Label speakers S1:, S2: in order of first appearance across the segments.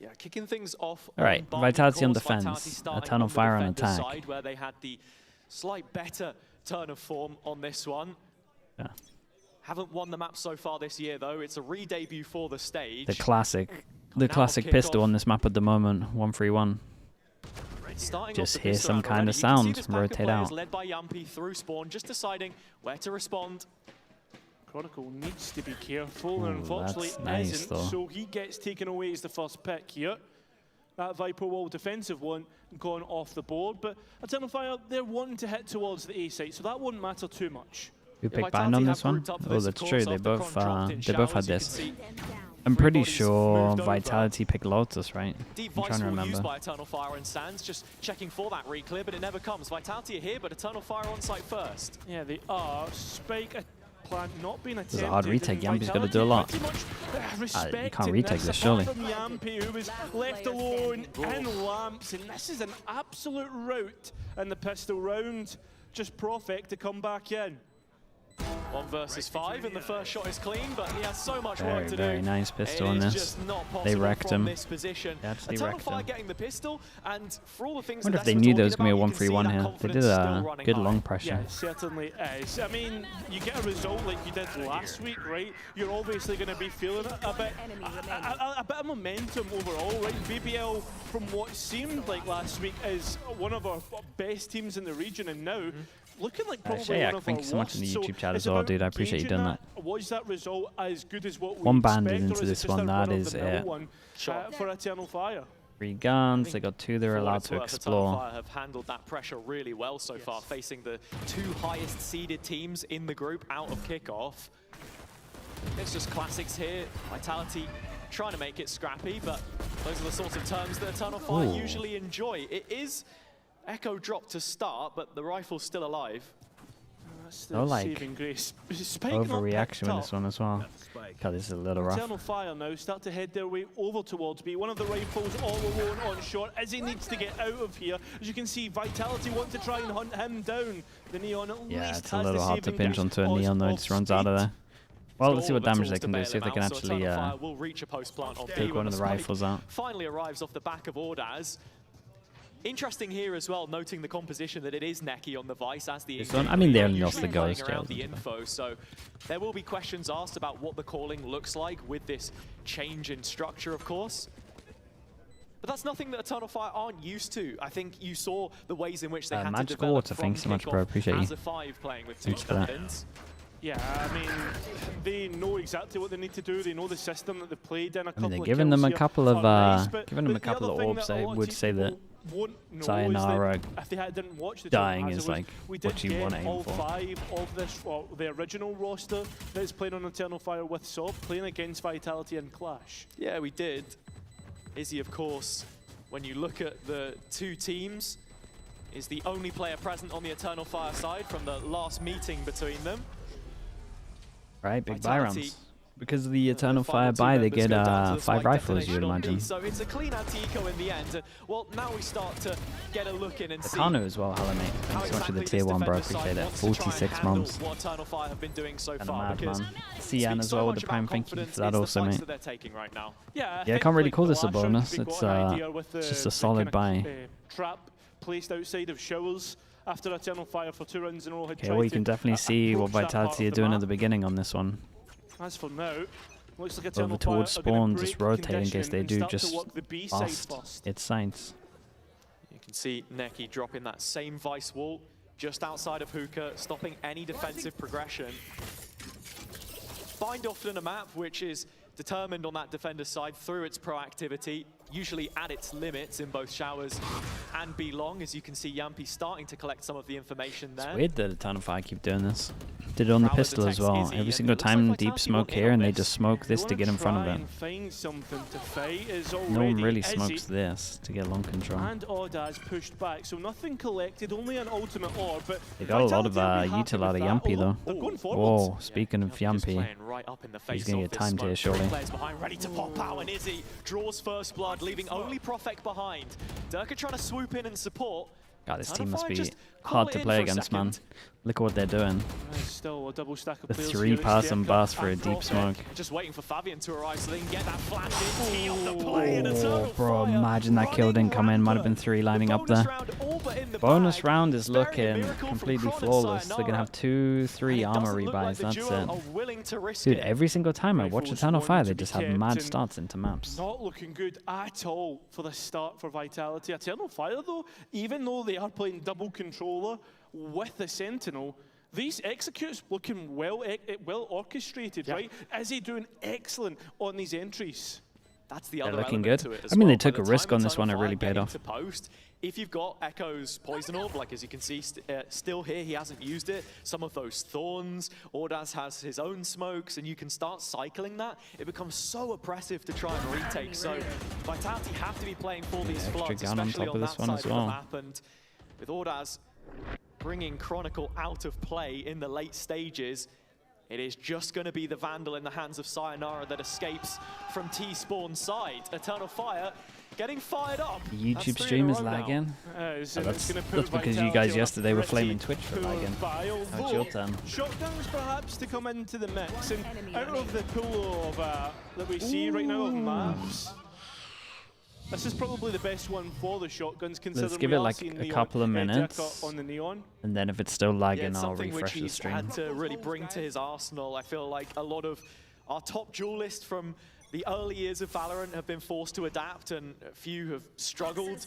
S1: Yeah, kicking things off.
S2: All right, Vitality on defense, Eternal Fire on attack.
S1: Side where they had the slight better turn of form on this one.
S2: Yeah.
S1: Haven't won the map so far this year though. It's a re-debut for the stage.
S2: The classic pistol on this map at the moment, 1-3-1. Just hear some kind of sound, rotate out.
S1: Led by Yampy through spawn, just deciding where to respond.
S3: Chronicle needs to be careful, and unfortunately
S2: nice,
S3: isn't,
S2: though.
S3: so he gets taken away as the first pick here. That Viper Wall defensive one gone off the board, but Eternal Fire, they're wanting to hit towards the A site, so that wouldn't matter too much.
S2: We picked Bind on this one? Oh, that's true, they both had this. I'm pretty sure Vitality picked Lotus, right? I'm trying to remember.
S1: Used by Eternal Fire and Sands, just checking for that re-clear, but it never comes. Vitality are here, but Eternal Fire on site first.
S3: Yeah, they are. Spike plant not being attempted.
S2: This is a hard retake. Yampy's got to do a lot. You can't retake this, surely.
S3: From Yampy, who was left alone in lamps, and this is an absolute rout in the pistol round. Just Profect to come back in.
S1: 1 versus 5, and the first shot is clean, but he has so much work to do.
S2: Very nice pistol on this. They wrecked him.
S1: Eternal Fire getting the pistol, and for all the things
S2: I wonder if they knew there was going to be a 1-3-1 here. They did a good long pressure.
S3: Yeah, it certainly is. I mean, you get a result like you did last week, right? You're obviously going to be feeling a bit of momentum overall, right? BBL, from what seemed like last week, is one of our best teams in the region, and now looking like probably one of
S2: thank
S3: our
S2: you so much in the
S3: worst.
S2: YouTube chat as well, dude. I appreciate you doing that.
S3: Was that result as good as what we
S2: one banded
S3: expect,
S2: into this one, that is it.
S3: For Eternal Fire.
S2: 3 guns, they got 2 they're allowed to explore.
S1: Eternal Fire have handled that pressure really well so far, facing the 2 highest seeded teams in the group out of kickoff. It's just classics here. Vitality trying to make it scrappy, but those are the sorts of terms that Eternal Fire usually enjoy. It is Echo drop to start, but the rifle's still alive.
S2: No, like, overreaction with this one as well. God, this is a little rough.
S3: Eternal Fire now start to head their way over towards B. One of the rifles all alone on short as he needs to get out of here. As you can see, Vitality want to try and hunt him down. The Neon at least
S2: it's a little hard to pinch onto a Neon though, it just runs out of there. Well, let's see what damage they can do, see if they can actually take one of the rifles out.
S1: Finally arrives off the back of Ordaz. Interesting here as well, noting the composition that it is Neki on the Vice as the
S2: I mean, they only lost the ghost.
S1: The info, so there will be questions asked about what the calling looks like with this change in structure, of course. But that's nothing that Eternal Fire aren't used to. I think you saw the ways in which they had to develop
S2: Water, thanks so much, bro. Appreciate you.
S1: As a 5 playing with 2 captains.
S3: Yeah, I mean, they know exactly what they need to do. They know the system that they played in.
S2: They're giving them a couple of orbs. I would say that Sayonara dying is like what you want to aim
S3: all
S2: for.
S3: 5 of this, the original roster that is playing on Eternal Fire with Soft, playing against Vitality and Clash.
S1: Yeah, we did. Izzy, of course, when you look at the 2 teams, is the only player present on the Eternal Fire side from the last meeting between them.
S2: Right, big buy rounds. Because of the Eternal Fire buy, they get 5 rifles, you would imagine.
S1: So it's a clean anti-eco in the end. Well, now we start to get a look in and see.
S2: Kanu as well, hello mate. Thanks so much for the tier 1, bro. Appreciate it. 46 months.
S1: What Eternal Fire have been doing so far.
S2: Madman. Cian as well with the prime. Thank you for that also, mate.
S1: Right now.
S3: Yeah,
S2: I can't really call this a bonus. It's just a solid buy.
S3: Trap placed outside of showers. After Eternal Fire for 2 rounds in a row.
S2: Okay, well, you can definitely see what Vitality are doing at the beginning on this one.
S3: As for now, looks like
S2: over towards spawn, just rotate in case they do just bust its sights.
S1: You can see Neki dropping that same Vice wall just outside of Hookah, stopping any defensive progression. Bind often a map which is determined on that defender's side through its proactivity, usually at its limits in both showers and B long. As you can see, Yampy starting to collect some of the information there.
S2: It's weird that Eternal Fire keep doing this. Did it on the pistol as well. Every single time deep smoke here, and they just smoke this to get in front of it. No one really smokes this to get long control.
S3: And Ordaz pushed back, so nothing collected, only an ultimate orb. But
S2: they got a lot of util out of Yampy though. Whoa, speaking of Yampy, he's gonna get timed here surely.
S1: Ready to pop out, and Izzy draws first blood, leaving only Profect behind. Durka trying to swoop in and support,
S2: God, this team must be hard to play against, man. Look at what they're doing.
S3: Still a double stack of
S2: The
S3: players
S2: 3-pass and bust for a deep smoke.
S1: Just waiting for Fabian to arrive so they can get that flash in, tee up the play, and Eternal
S2: bro,
S1: Fire
S2: imagine that kill didn't come in. Might have been 3 lining up there. Bonus round is looking completely flawless. They're going to have 2-3 armor rebuys. That's it. Dude, every single time I watch Eternal Fire, they just have mad starts into maps.
S3: Not looking good at all for the start for Vitality. Eternal Fire, though, even though they are playing double controller with the Sentinel, these executes looking well orchestrated, right? Izzy doing excellent on these entries.
S1: That's the other
S2: looking good.
S1: To it as
S2: I mean,
S1: well.
S2: they took a risk on this one. It really paid off.
S1: If you've got Echo's Poison Orb, like as you can see, still here, he hasn't used it. Some of those Thorns, Ordaz has his own smokes, and you can start cycling that. It becomes so oppressive to try and retake. So Vitality have to be playing for these floods, especially on that side of the map. And with Ordaz bringing Chronicle out of play in the late stages, it is just going to be the Vandal in the hands of Sayonara that escapes from T-Spawn's side. Eternal Fire getting fired up.
S2: The YouTube stream is lagging. That's because you guys yesterday were flaming Twitch for lagging. Now it's your turn.
S3: Shotguns perhaps to come into the mix. And out of the pool of that we see right now of maps, this is probably the best one for the shotguns, considering
S2: let's give it like a couple of minutes,
S3: on the Neon.
S2: And then if it's still lagging, I'll refresh the stream.
S1: Had to really bring to his arsenal. I feel like a lot of our top duelists from the early years of Valorant have been forced to adapt, and a few have struggled.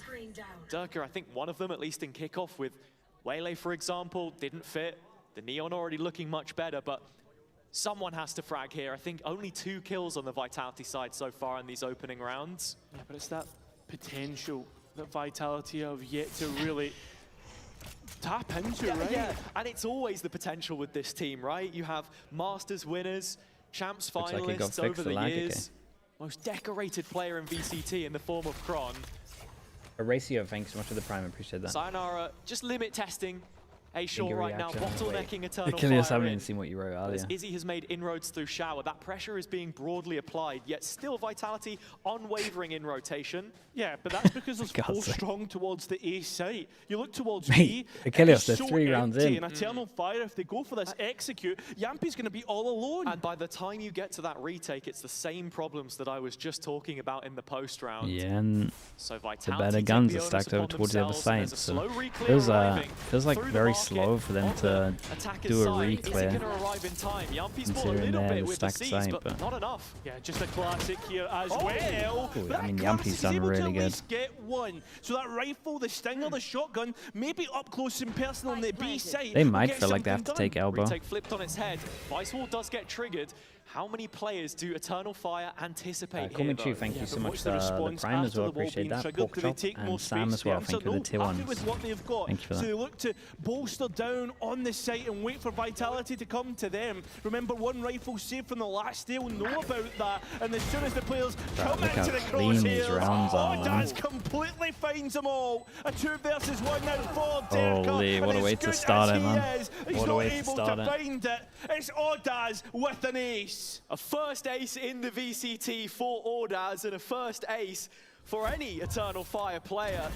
S1: Durka, I think one of them, at least in kickoff with Waylay, for example, didn't fit. The Neon already looking much better, but someone has to frag here. I think only 2 kills on the Vitality side so far in these opening rounds.
S3: Yeah, but it's that potential that Vitality have yet to really tap into, right?
S1: Yeah, and it's always the potential with this team, right? You have Masters winners, Champs finalists over the years. Most decorated player in VCT in the form of Kron.
S2: Horatio, thanks so much for the prime, appreciate that.
S1: Sayonara just limit testing A-Shore right now, bottlenecking Eternal
S2: Achilles,
S1: Fire
S2: I haven't seen what you wrote earlier.
S1: Izzy has made inroads through Shower. That pressure is being broadly applied, yet still Vitality unwavering in rotation.
S3: Yeah, but that's because they're so strong towards the A site. You look towards
S2: B, Achilles, they're 3 rounds in.
S3: And Eternal Fire, if they go for this execute, Yampi's going to be all alone.
S1: And by the time you get to that retake, it's the same problems that I was just talking about in the post round.
S2: Yeah, and
S1: so Vitality
S2: the better guns are stacked over towards the other side. So feels like very slow for them to do a re-clear. Considering they're the stacked side, but
S3: not enough. Yeah, just a classic here as well.
S2: Ooh, I mean, Yampi's done really good.
S3: Get one. So that rifle, the stinger, the shotgun, maybe up close and personal on the B side.
S2: They might feel like they have to take elbow.
S1: Retake flipped on its head. Vice Wall does get triggered. How many players do Eternal Fire anticipate here, though?
S2: Thank you so much for the prime as well, appreciate that. Porkchop, and Sam as well, thank you for the tier 1s. Thank you for that.
S3: So they look to bolster down on the site and wait for Vitality to come to them. Remember, one rifle saved from the last day, we'll know about that. And as soon as the players come into the crosshairs, Ordaz completely finds them all. A 2 versus 1 now for Durka.
S2: Holy, what a way to start it, man.
S3: He's not able to find it. It's Ordaz with an ace.
S1: A first ace in the VCT for Ordaz, and a first ace for any Eternal Fire player.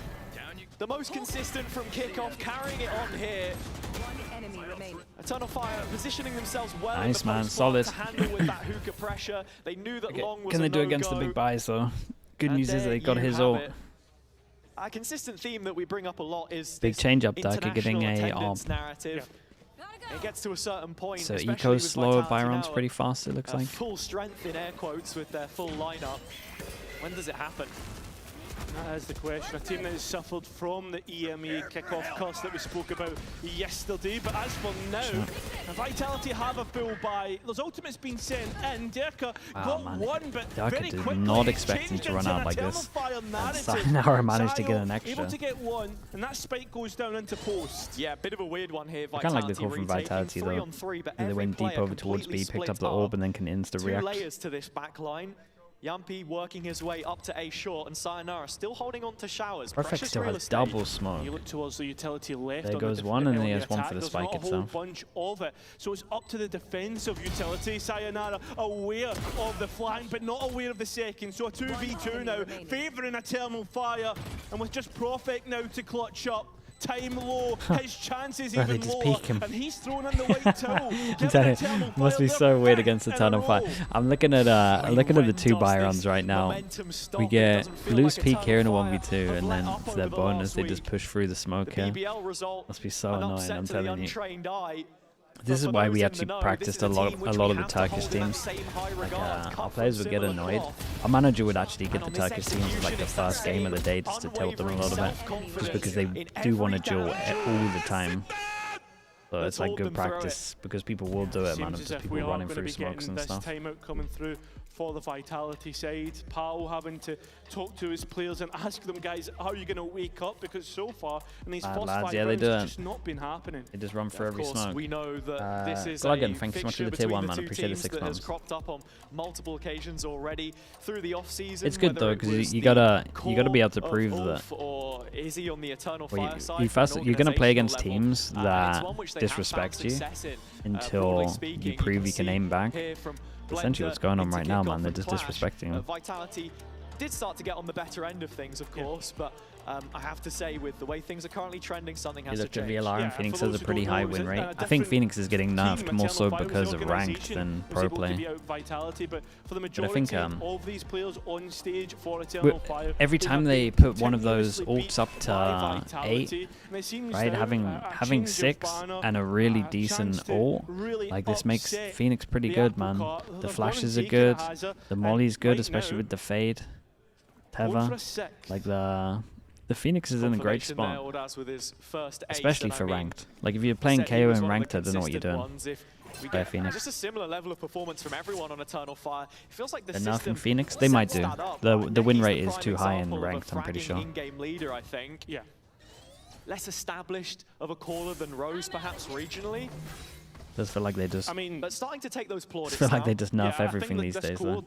S1: The most consistent from kickoff, carrying it on here. Eternal Fire positioning themselves well in the post spot to handle with that hookah pressure. They knew that Long was
S2: Can they do against the big buys though? Good news is they got his ult.
S1: A consistent theme that we bring up a lot is
S2: big change up, Durka getting a
S1: narrative. It gets to a certain point.
S2: So Eco's slower, Byron's pretty fast, it looks like.
S1: Full strength in air quotes with their full lineup. When does it happen?
S3: That is the question. A team that has suffered from the EMEA kickoff curse that we spoke about yesterday. But as for now, Vitality have a full buy. Those ultimates been sent in. Durka got one, but very quickly
S2: not expecting to run out like this. Sayonara managed to get an extra.
S3: Able to get one, and that spike goes down into post.
S1: Yeah, bit of a weird one here.
S2: I kind of like the call from Vitality though. They went deep over towards B, picked up the orb, and then can insta-react.
S1: 2 layers to this back line. Yampi working his way up to A short, and Sayonara still holding on to Showers.
S2: Perfect still has double smoke.
S3: You look towards the utility left.
S2: There goes one, and then he has one for the spike itself.
S3: There's not a whole bunch of it, so it's up to the defensive utility. Sayonara aware of the flank, but not aware of the second. So a 2v2 now, favouring Eternal Fire, and with just Prophet now to clutch up. time low, his chances
S2: Bro, they
S3: even
S2: just
S3: lower,
S2: peek him.
S3: and he's thrown in the white towel.
S2: Must be so weird against Eternal Fire. I'm looking at the 2 buy runs right now. We get Blue's peak here in a 1v2, and then for their bonus they just push through the smoke here. Must be so annoying, I'm telling you. This is why we actually practiced a lot of the Turkish teams. Like, our players would get annoyed. Our manager would actually get the Turkish teams like the first game of the day just to tilt them a little bit, just because they do want to duel all the time. So it's like good practice because people will do it, man. Of just people running through smokes and stuff.
S3: Timeout coming through for the Vitality side. Pal having to talk to his players and ask them, guys, how are you going to wake up? Because so far in these first 5 rounds, it's just not been happening.
S2: They just run through every smoke.
S1: We know that this is
S2: Gluggen, thank you so much for the tier 1, man. I appreciate the 6 months.
S1: Cropped up on multiple occasions already through the off season.
S2: It's good though because you gotta be able to prove that.
S1: Or is he on the Eternal Fire side?
S2: You're gonna play against teams that disrespect you until you prove you can aim back. Essentially what's going on right now, man. They're just disrespecting him.
S1: Vitality did start to get on the better end of things, of course, but I have to say, with the way things are currently trending, something has to change.
S2: VLR, Phoenix has a pretty high win rate. I think Phoenix is getting nerfed more so because of ranked than pro play. But I think every time they put one of those ults up to 8, right, having 6 and a really decent ult, like this makes Phoenix pretty good, man. The flashes are good, the molly's good, especially with the fade. Teva, like the Phoenix is in a great spot, especially for ranked. Like if you're playing KO in ranked, I don't know what you're doing. Play Phoenix.
S1: Just a similar level of performance from everyone on Eternal Fire. It feels like the
S2: system Phoenix, they might do. The win rate is too high in ranked, I'm pretty sure.
S1: In-game leader, I think. Yeah. Less established of a caller than Rose, perhaps regionally.
S2: Does feel like they just.
S1: But starting to take those plaudits.
S2: Feel like they just nerf everything these days, though.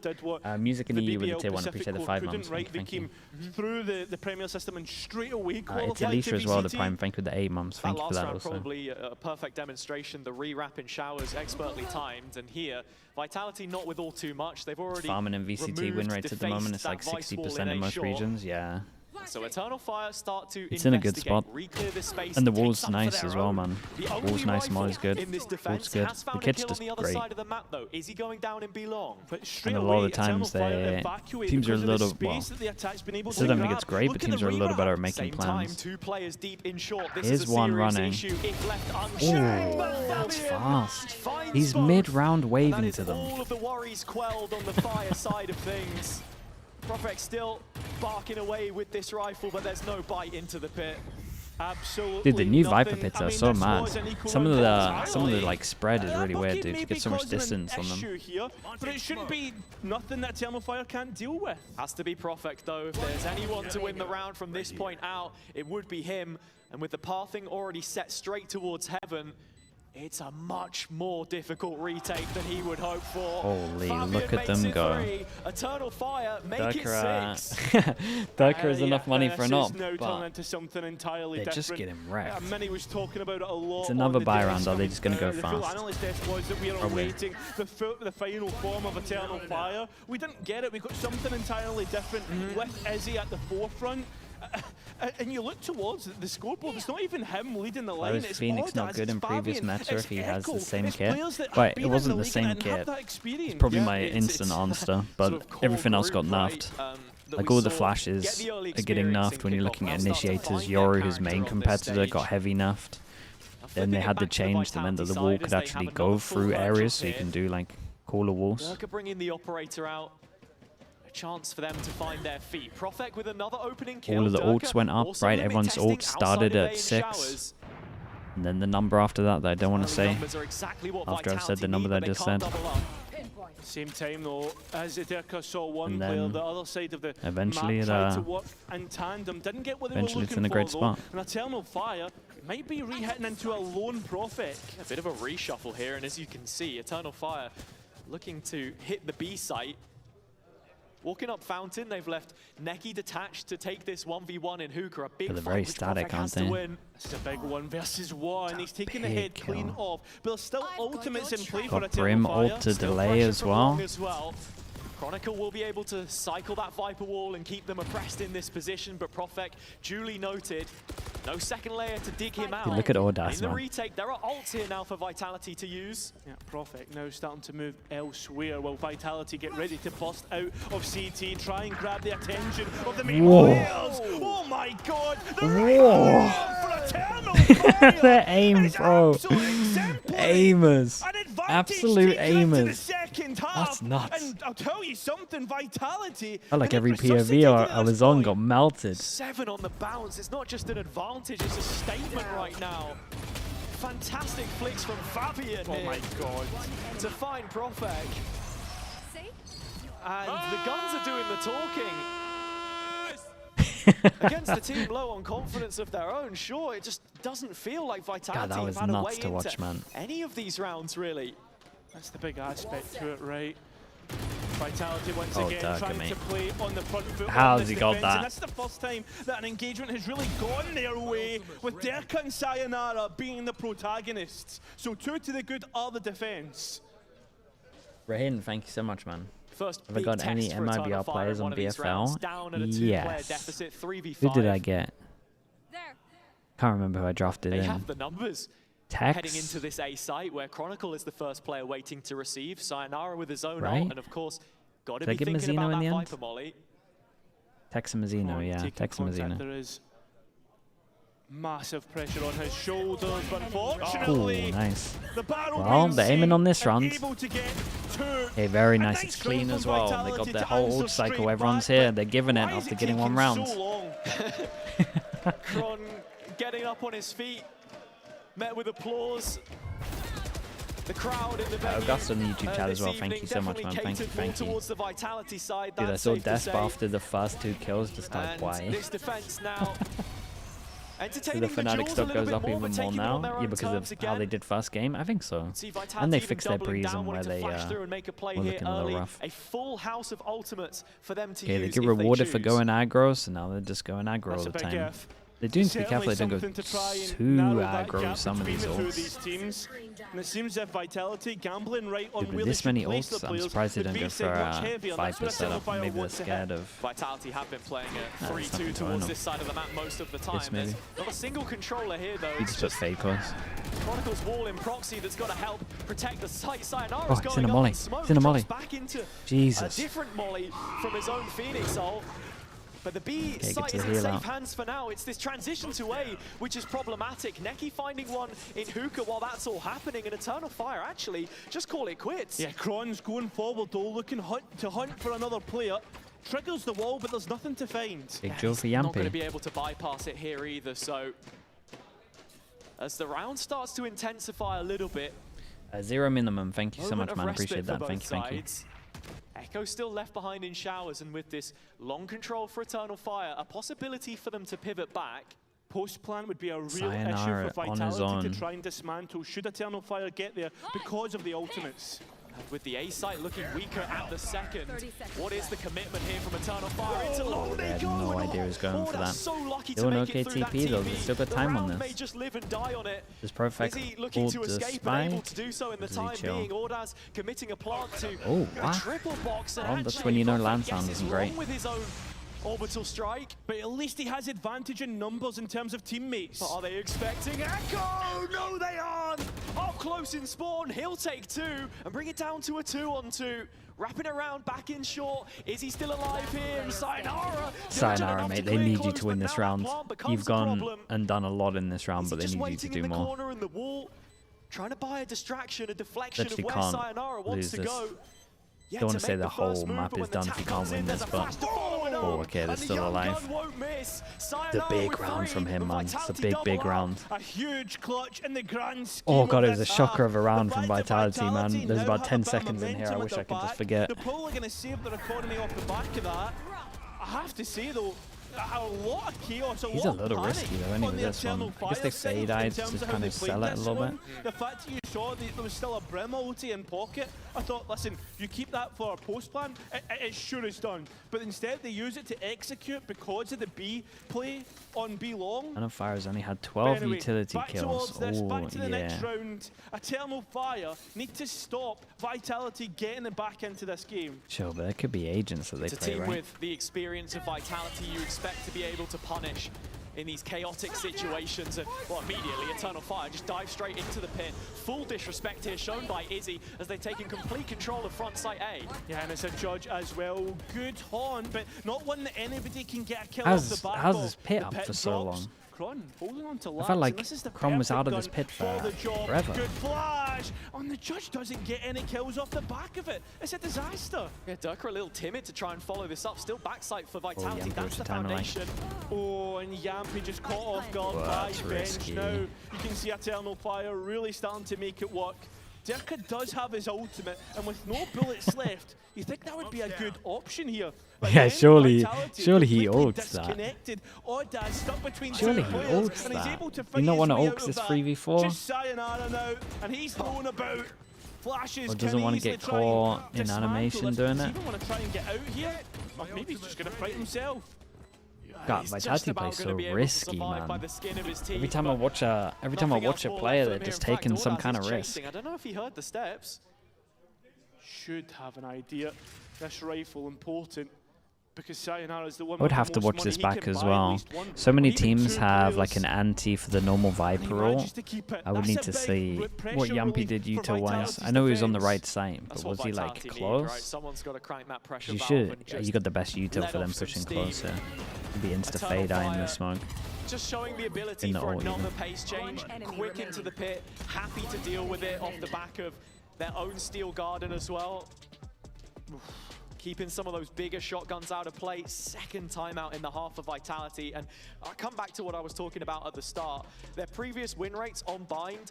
S2: Music in EU with the tier 1. Appreciate the 5 months. Thank you.
S3: Through the Premier system and straight away.
S2: It's Alicia as well. The Prime. Thank you for the 8 months. Thank you for that also.
S1: Probably a perfect demonstration. The re-wrap in showers, expertly timed, and here Vitality not with all too much. They've already
S2: farming in VCT win rates at the moment. It's like 60% in most regions. Yeah.
S1: So Eternal Fire start to
S2: it's in a good spot, and the wall's nice as well, man. Wall's nice, Molly's good, wall's good. The kit's just great. And a lot of the times teams are a little, well, still don't think it's great, but teams are a little better at making plans. Here's one running. Ooh, that's fast. He's mid-round waving to them.
S1: All of the worries quelled on the Fire side of things. Prophet still barking away with this rifle, but there's no bite into the pit.
S3: Absolutely.
S2: Dude, the new Viper pits are so mad. Some of the like spread is really weird, dude. You get so much distance on them.
S3: But it shouldn't be nothing that Eternal Fire can't deal with.
S1: Has to be Prophet though. If there's anyone to win the round from this point out, it would be him. And with the pathing already set straight towards heaven, it's a much more difficult retake than he would hope for.
S2: Holy, look at them go.
S1: Eternal Fire, make it 6.
S2: Durka is enough money for an op,
S3: but they're
S2: just getting wrecked.
S3: Many was talking about it a lot.
S2: It's another buy round, are they just going to go fast?
S3: Was that we are awaiting the final form of Eternal Fire. We didn't get it, we got something entirely different with Izzy at the forefront. And you look towards the scoreboard, it's not even him leading the line.
S2: Why was Phoenix not good in previous meta if he has the same kit? Right, it wasn't the same kit. It's probably my instant answer, but everything else got nerfed. Like all the flashes are getting nerfed when you're looking at initiators. Yoru, his main competitor, got heavy nerfed. Then they had to change them, and the wall could actually go through areas, so you can do like cooler walls.
S1: Bringing the operator out. Chance for them to find their feet. Prophet with another opening kill.
S2: All of the ults went up, right? Everyone's ult started at 6. And then the number after that I don't want to say. After I've said the number that I just said.
S3: Same time though, as Derka saw one player, the other side of the
S2: eventually
S3: map tried to work in tandem, didn't get what they were looking
S2: it's in a great spot.
S3: And Eternal Fire might be re-hitting into a lone Prophet.
S1: A bit of a reshuffle here, and as you can see, Eternal Fire looking to hit the B site. Walking up Fountain, they've left Neki detached to take this 1v1 in Hookah. A big
S2: fight, very static, aren't they?
S3: This is a big 1v1. He's taking the head clean off. But there's still ultimates in play for
S2: Got Brim ult to delay as well.
S1: Chronicle will be able to cycle that Viper wall and keep them oppressed in this position, but Prophet duly noted, No second layer to dig him out.
S2: Dude, look at Audace,
S1: In the
S2: man.
S1: retake, there are ults here now for Vitality to use.
S3: Yeah, Prophet now starting to move elsewhere while Vitality get ready to bust out of CT, try and grab the attention of the main players. Oh my god! The
S2: Whoa.
S3: for Eternal Fire!
S2: Their aim,
S3: It's
S2: bro.
S3: absolute exemplary.
S2: Aimers.
S3: An advantage
S2: Absolute
S3: taken into the
S2: aimers.
S3: second half.
S2: That's nuts.
S3: And I'll tell you something, Vitality.
S2: I felt like
S3: and
S2: every
S3: the resuscitating
S2: POV
S3: at
S2: I
S3: this
S2: was on
S3: point.
S2: got melted.
S1: 7 on the bounce. It's not just an advantage, it's a statement right now. Fantastic flicks from Fabian
S3: Oh
S1: here
S3: my god.
S1: to find Profek. And the guns are doing the talking. Against a team low on confidence of their own, sure, it just doesn't feel like Vitality
S2: God, that was
S1: have had a way
S2: nuts to watch,
S1: into
S2: man.
S1: any of these rounds, really.
S3: That's the big aspect to it, right? Vitality once
S2: Oh,
S3: again
S2: Durka,
S3: trying
S2: mate.
S3: to play on the front foot.
S2: How's
S3: on this
S2: he got
S3: defense,
S2: that?
S3: And that's the first time that an engagement has really gone their way, with Durka and Sayonara being the protagonists. So 2 to the good are the defense.
S2: Rahin, thank you so much, man.
S1: First
S2: Have I
S1: big
S2: got any
S1: test for Eternal
S2: MIBR
S1: Fire
S2: players
S1: in
S2: on
S1: one of these rounds,
S2: BFL?
S1: down at a 2-player
S2: Yes.
S1: deficit, 3v5.
S2: Who did I get? Can't remember who I drafted
S1: They
S2: in.
S1: have the numbers. Heading
S2: Tex?
S1: into this A site where Chronicle is the first player waiting to receive. Sayonara with his own
S2: Right.
S1: ult, and of course, got to
S2: Did I
S1: be
S2: give
S1: thinking
S2: Mazzino
S1: about
S2: in
S1: that
S2: the end?
S1: Viper molly.
S2: Tex and Mazzino,
S3: On,
S2: yeah.
S3: taking
S2: Tex and
S3: contact,
S2: Mazzino.
S3: there is massive pressure on his shoulders, but
S2: Ooh,
S3: unfortunately,
S2: nice.
S3: the battle
S2: Well,
S3: being
S2: they're aiming
S3: seen
S2: on this
S3: and
S2: round.
S3: able to get 2.
S2: Okay, very
S3: A
S2: nice.
S3: nice
S2: It's clean
S3: run
S2: as
S3: from
S2: well. They
S3: Vitality
S2: got
S3: to
S2: their whole
S3: answer
S2: ult cycle.
S3: straight
S2: Everyone's
S3: back,
S2: here.
S3: but
S2: They're giving it
S3: why is
S2: after getting one
S3: taking
S2: round.
S3: so long?
S1: Kron getting up on his feet, met with applause. The crowd in the venue,
S2: Augusta on the YouTube chat
S1: this
S2: as well. Thank
S1: evening
S2: you so much,
S1: definitely
S2: man. Thank you,
S1: catered more
S2: thank you.
S1: towards the Vitality side,
S2: Dude, I
S1: that's
S2: saw
S1: safe to
S2: Desp
S1: say.
S2: after the first 2 kills, just like,
S1: And
S2: why?
S1: this defense now
S2: So
S1: entertaining
S2: the Fnatic
S1: duels a
S2: stock
S1: little
S2: goes
S1: bit
S2: up
S1: more,
S2: even
S1: but
S2: more
S1: taking it on
S2: now.
S1: their
S2: Yeah,
S1: own
S2: because
S1: terms
S2: of how
S1: again.
S2: they did first game. I think so.
S1: See Vitality
S2: And they
S1: even
S2: fixed their
S1: doubling
S2: breeze
S1: down,
S2: and where
S1: wanting to
S2: they
S1: flash through and make a play
S2: were
S1: here
S2: looking a little
S1: early.
S2: rough.
S1: A full house of ultimates for them to
S2: Okay, they
S1: use
S2: get
S1: if
S2: rewarded for
S1: choose.
S2: going aggro, so now they're just going aggro all
S3: That's
S2: the
S3: a big
S2: time.
S3: F.
S2: They do need to be
S3: Certainly
S2: careful they don't go
S3: something to try and
S2: too
S3: narrow that
S2: aggro
S3: gap
S2: with some of
S3: between
S2: these
S3: the two of
S2: ults.
S3: these teams. And it seems that Vitality gambling right on
S2: Dude,
S3: where
S2: with
S3: they
S2: this
S3: should
S2: many
S3: place
S2: ults,
S3: the
S2: I'm
S3: players.
S2: surprised they
S3: The
S2: don't go
S3: basic
S2: for
S3: much
S2: a
S3: heavier, and that's
S2: Viper
S3: what Eternal
S2: setup.
S3: Fire
S2: Maybe they're
S3: wants to
S2: scared
S3: hit.
S2: of...
S1: Vitality have been playing a
S2: Nah,
S1: 3-2
S2: it's nothing to
S1: towards
S2: own
S1: this side of the map most of the time.
S2: This maybe.
S1: There's not a single controller here though.
S2: You
S1: It's
S2: just put Fakos.
S1: Chronicle's wall in proxy that's got to help protect the site. Sayonara's
S2: Oh, it's in
S1: going
S2: a
S1: up
S2: molly.
S1: in smoke,
S2: It's in a molly.
S1: drops back into
S2: Jesus.
S1: a different molly from his own Phoenix ult. But the B
S2: Okay,
S1: site
S2: get to
S1: is
S2: the
S1: in
S2: heal
S1: safe
S2: out.
S1: hands for now. It's this transition to A, which is problematic. Neki finding one in Hookah while that's all happening, and Eternal Fire actually just call it quits.
S3: Yeah, Kron's going forward though, looking to hunt for another player. Triggers the wall, but there's nothing to find.
S2: Big Joe for
S1: He's not going to
S2: Yampy.
S1: be able to bypass it here either, so as the round starts to intensify a little bit,
S2: 0 minimum. Thank you so
S1: moment
S2: much,
S1: of
S2: man.
S1: respite
S2: Appreciate
S1: for
S2: that.
S1: both
S2: Thank you, thank you.
S1: sides. Echo still left behind in showers, and with this long control for Eternal Fire, a possibility for them to pivot back.
S3: Post plan would be a real
S2: Sayonara
S3: issue for
S2: on his
S3: Vitality
S2: own.
S3: to try and dismantle should Eternal Fire get there because of the ultimates.
S1: And with the A site looking weaker at the second, what is the commitment here from Eternal Fire? Into long
S2: they
S1: they
S2: had
S1: go.
S2: no
S1: and
S2: idea he was going
S1: oh,
S2: for
S1: that's
S2: that.
S1: so lucky
S2: Still
S1: to
S2: an
S1: make it
S2: okay
S1: through that
S2: TP though.
S1: TP.
S2: They've still got
S1: The
S2: time on
S1: round may
S2: this.
S1: just live and die on it.
S2: Does Profek
S1: Is he looking
S2: hold
S1: to
S2: the
S1: escape
S2: spy?
S1: and able to do so in the
S2: Does he
S1: time
S2: chill?
S1: being? Ordaz committing a plant to
S2: Oh,
S1: a
S2: what?
S1: triple box, and
S2: Well, that's
S1: actually
S2: when you know
S1: Profek
S2: land sound
S1: guesses
S2: isn't
S1: wrong
S2: great.
S1: with his own orbital strike.
S3: But at least he has advantage in numbers in terms of teammates.
S1: But are they expecting Echo? No, they aren't. Up close in spawn, he'll take 2 and bring it down to a 2-on-2. Wrapping around back in short. Is he still alive here? And Sayonara.
S2: Sayonara, mate. They need you to win this round. You've gone
S1: problem.
S2: and done a lot in this round, but they
S1: just
S2: need you to
S1: waiting
S2: do
S1: in the
S2: more.
S1: corner in the wall, trying to buy a distraction, a deflection of
S2: Literally
S1: where
S2: can't
S1: Sayonara wants
S2: lose
S1: to
S2: this.
S1: go. Yet
S2: Don't
S1: to
S2: want to say
S1: make
S2: the
S1: first
S2: whole
S1: move,
S2: map
S1: but
S2: is
S1: when the
S2: done if
S1: tap
S2: you can't
S1: comes in,
S2: win
S1: there's
S2: this,
S1: a
S2: but
S1: flash to follow it up.
S2: oh, okay, they're
S1: And the
S2: still
S1: young
S2: alive.
S1: gun won't miss.
S2: It's a
S1: Sayonara
S2: big
S1: with
S2: round
S1: 3,
S2: from him,
S1: but
S2: man. It's a
S1: Vitality
S2: big,
S1: double
S2: big
S1: up.
S2: round.
S3: A huge clutch in the grand scheme
S2: Oh god,
S3: of
S2: it was a
S3: this
S2: shocker
S3: half.
S2: of a round
S3: The
S2: from
S3: fact that
S2: Vitality, man.
S3: Vitality
S2: There's
S3: now
S2: about
S3: have
S2: 10
S3: a bit of
S2: seconds in here. I
S3: momentum
S2: wish
S3: at
S2: I could
S3: their
S2: just
S3: back.
S2: forget.
S3: They're probably going to save their economy off the back of that. I have to say though, a lot of chaos,
S2: He's a little risky though, anyway, this one. I guess they say died to kind of sell it a little bit.
S3: The fact that you saw that there was still a Brim ulti in pocket, I thought, listen, you keep that for a post plan, it sure is done. But instead they use it to execute because of the B play on B long.
S2: And Fire's only had
S3: But
S2: 12
S3: anyway,
S2: utility
S3: back
S2: kills.
S3: towards this,
S2: Oh,
S3: back to the next
S2: yeah.
S3: round. Eternal Fire need to stop Vitality getting it back into this game.
S2: Sure, but there could be agents that they
S1: It's a
S2: play,
S1: team
S2: right?
S1: with the experience of Vitality you expect to be able to punish in these chaotic situations. And, well, immediately, Eternal Fire just dives straight into the pit. Full disrespect here shown by Izzy as they've taken complete control of front site A.
S3: Yeah, and it's a judge as well. Good horn, but not one that anybody can get a kill off the back
S2: how's
S3: of.
S2: this pit
S3: The
S2: up
S3: pit
S2: for so
S3: drops.
S2: long?
S3: Kron holding on to
S2: I felt like
S3: this is the
S2: Kron was out of
S3: perfect
S2: this pit
S3: gun
S2: for
S3: the job.
S2: forever.
S3: Good flash, and the judge doesn't get any kills off the back of it. It's a disaster.
S1: Yeah, Durka a little timid to try and follow this up. Still backside for Vitality.
S2: Yampi
S1: That's
S2: with
S1: the
S2: the timer, like.
S1: foundation.
S3: Oh, and Yampi just caught off guard
S2: Whoa,
S3: by
S2: that's
S3: Bench.
S2: risky.
S3: Now you can see Eternal Fire really starting to make it work. Durka does have his ultimate, and with no bullets left, you think that would be a good option here. But
S2: Yeah,
S3: then
S2: surely
S3: Vitality
S2: he
S3: completely
S2: ults that.
S3: disconnected. Oddaz stuck between
S2: Surely
S3: two
S2: he
S3: players,
S2: ults
S3: and he's
S2: that.
S3: able to
S2: You
S3: fight
S2: not
S3: his
S2: want to
S3: way out
S2: ults
S3: of
S2: this
S3: that.
S2: 3v4?
S3: Just sayonara now, and he's thrown about. Flashes
S2: Or doesn't want to get caught in animation doing it?
S3: Even want to try and get out here, or maybe he's just going to fight himself.
S2: God,
S1: He's
S2: Vitality
S1: just about
S2: plays so
S1: gonna be able to
S2: risky,
S1: survive by
S2: man.
S1: the skin of his teeth,
S2: Every time I
S1: but
S2: watch a
S1: nothing else more
S2: player,
S1: left
S2: they're
S1: from
S2: just
S1: here. In
S2: taking
S1: fact,
S2: some
S1: Oddaz
S2: kind
S1: is
S2: of risk.
S1: chasing. I don't know if he heard the steps.
S3: Should have an idea. This rifle important because Sayonara is the one.
S2: I would
S3: with the
S2: have to
S3: most
S2: watch
S3: money.
S2: this
S3: He
S2: back
S3: can
S2: as
S3: buy at
S2: well.
S3: least one,
S2: So
S3: or
S2: many
S3: even
S2: teams
S3: two
S2: have
S3: players.
S2: like an anti for the normal
S3: And
S2: Viper
S3: he
S2: role.
S3: manages to keep it.
S2: I would
S3: That's
S2: need
S3: a
S2: to
S3: big
S2: see
S3: pressure
S2: what Yampi
S3: relief
S2: did
S3: for
S2: util-wise.
S3: Vitality's
S2: I know he was on the
S3: defense.
S2: right side,
S1: That's
S2: but
S1: what
S2: was he like
S1: Vitality need,
S2: close?
S1: right? Someone's got to crank that pressure
S2: You
S1: valve
S2: should.
S1: and just
S2: You got the best util
S1: let
S2: for them
S1: off some
S2: pushing
S1: steam.
S2: closer. It'd be insta
S1: Eternal
S2: fade eye in
S1: Fire.
S2: the smoke.
S1: just showing the ability
S2: In the
S1: for
S2: ult,
S1: another
S2: even.
S1: pace change, quick into the pit, happy to deal with it off the back of their own steel garden as well. Keeping some of those bigger shotguns out of play. Second timeout in the half of Vitality. And I'll come back to what I was talking about at the start. Their previous win rates on Bind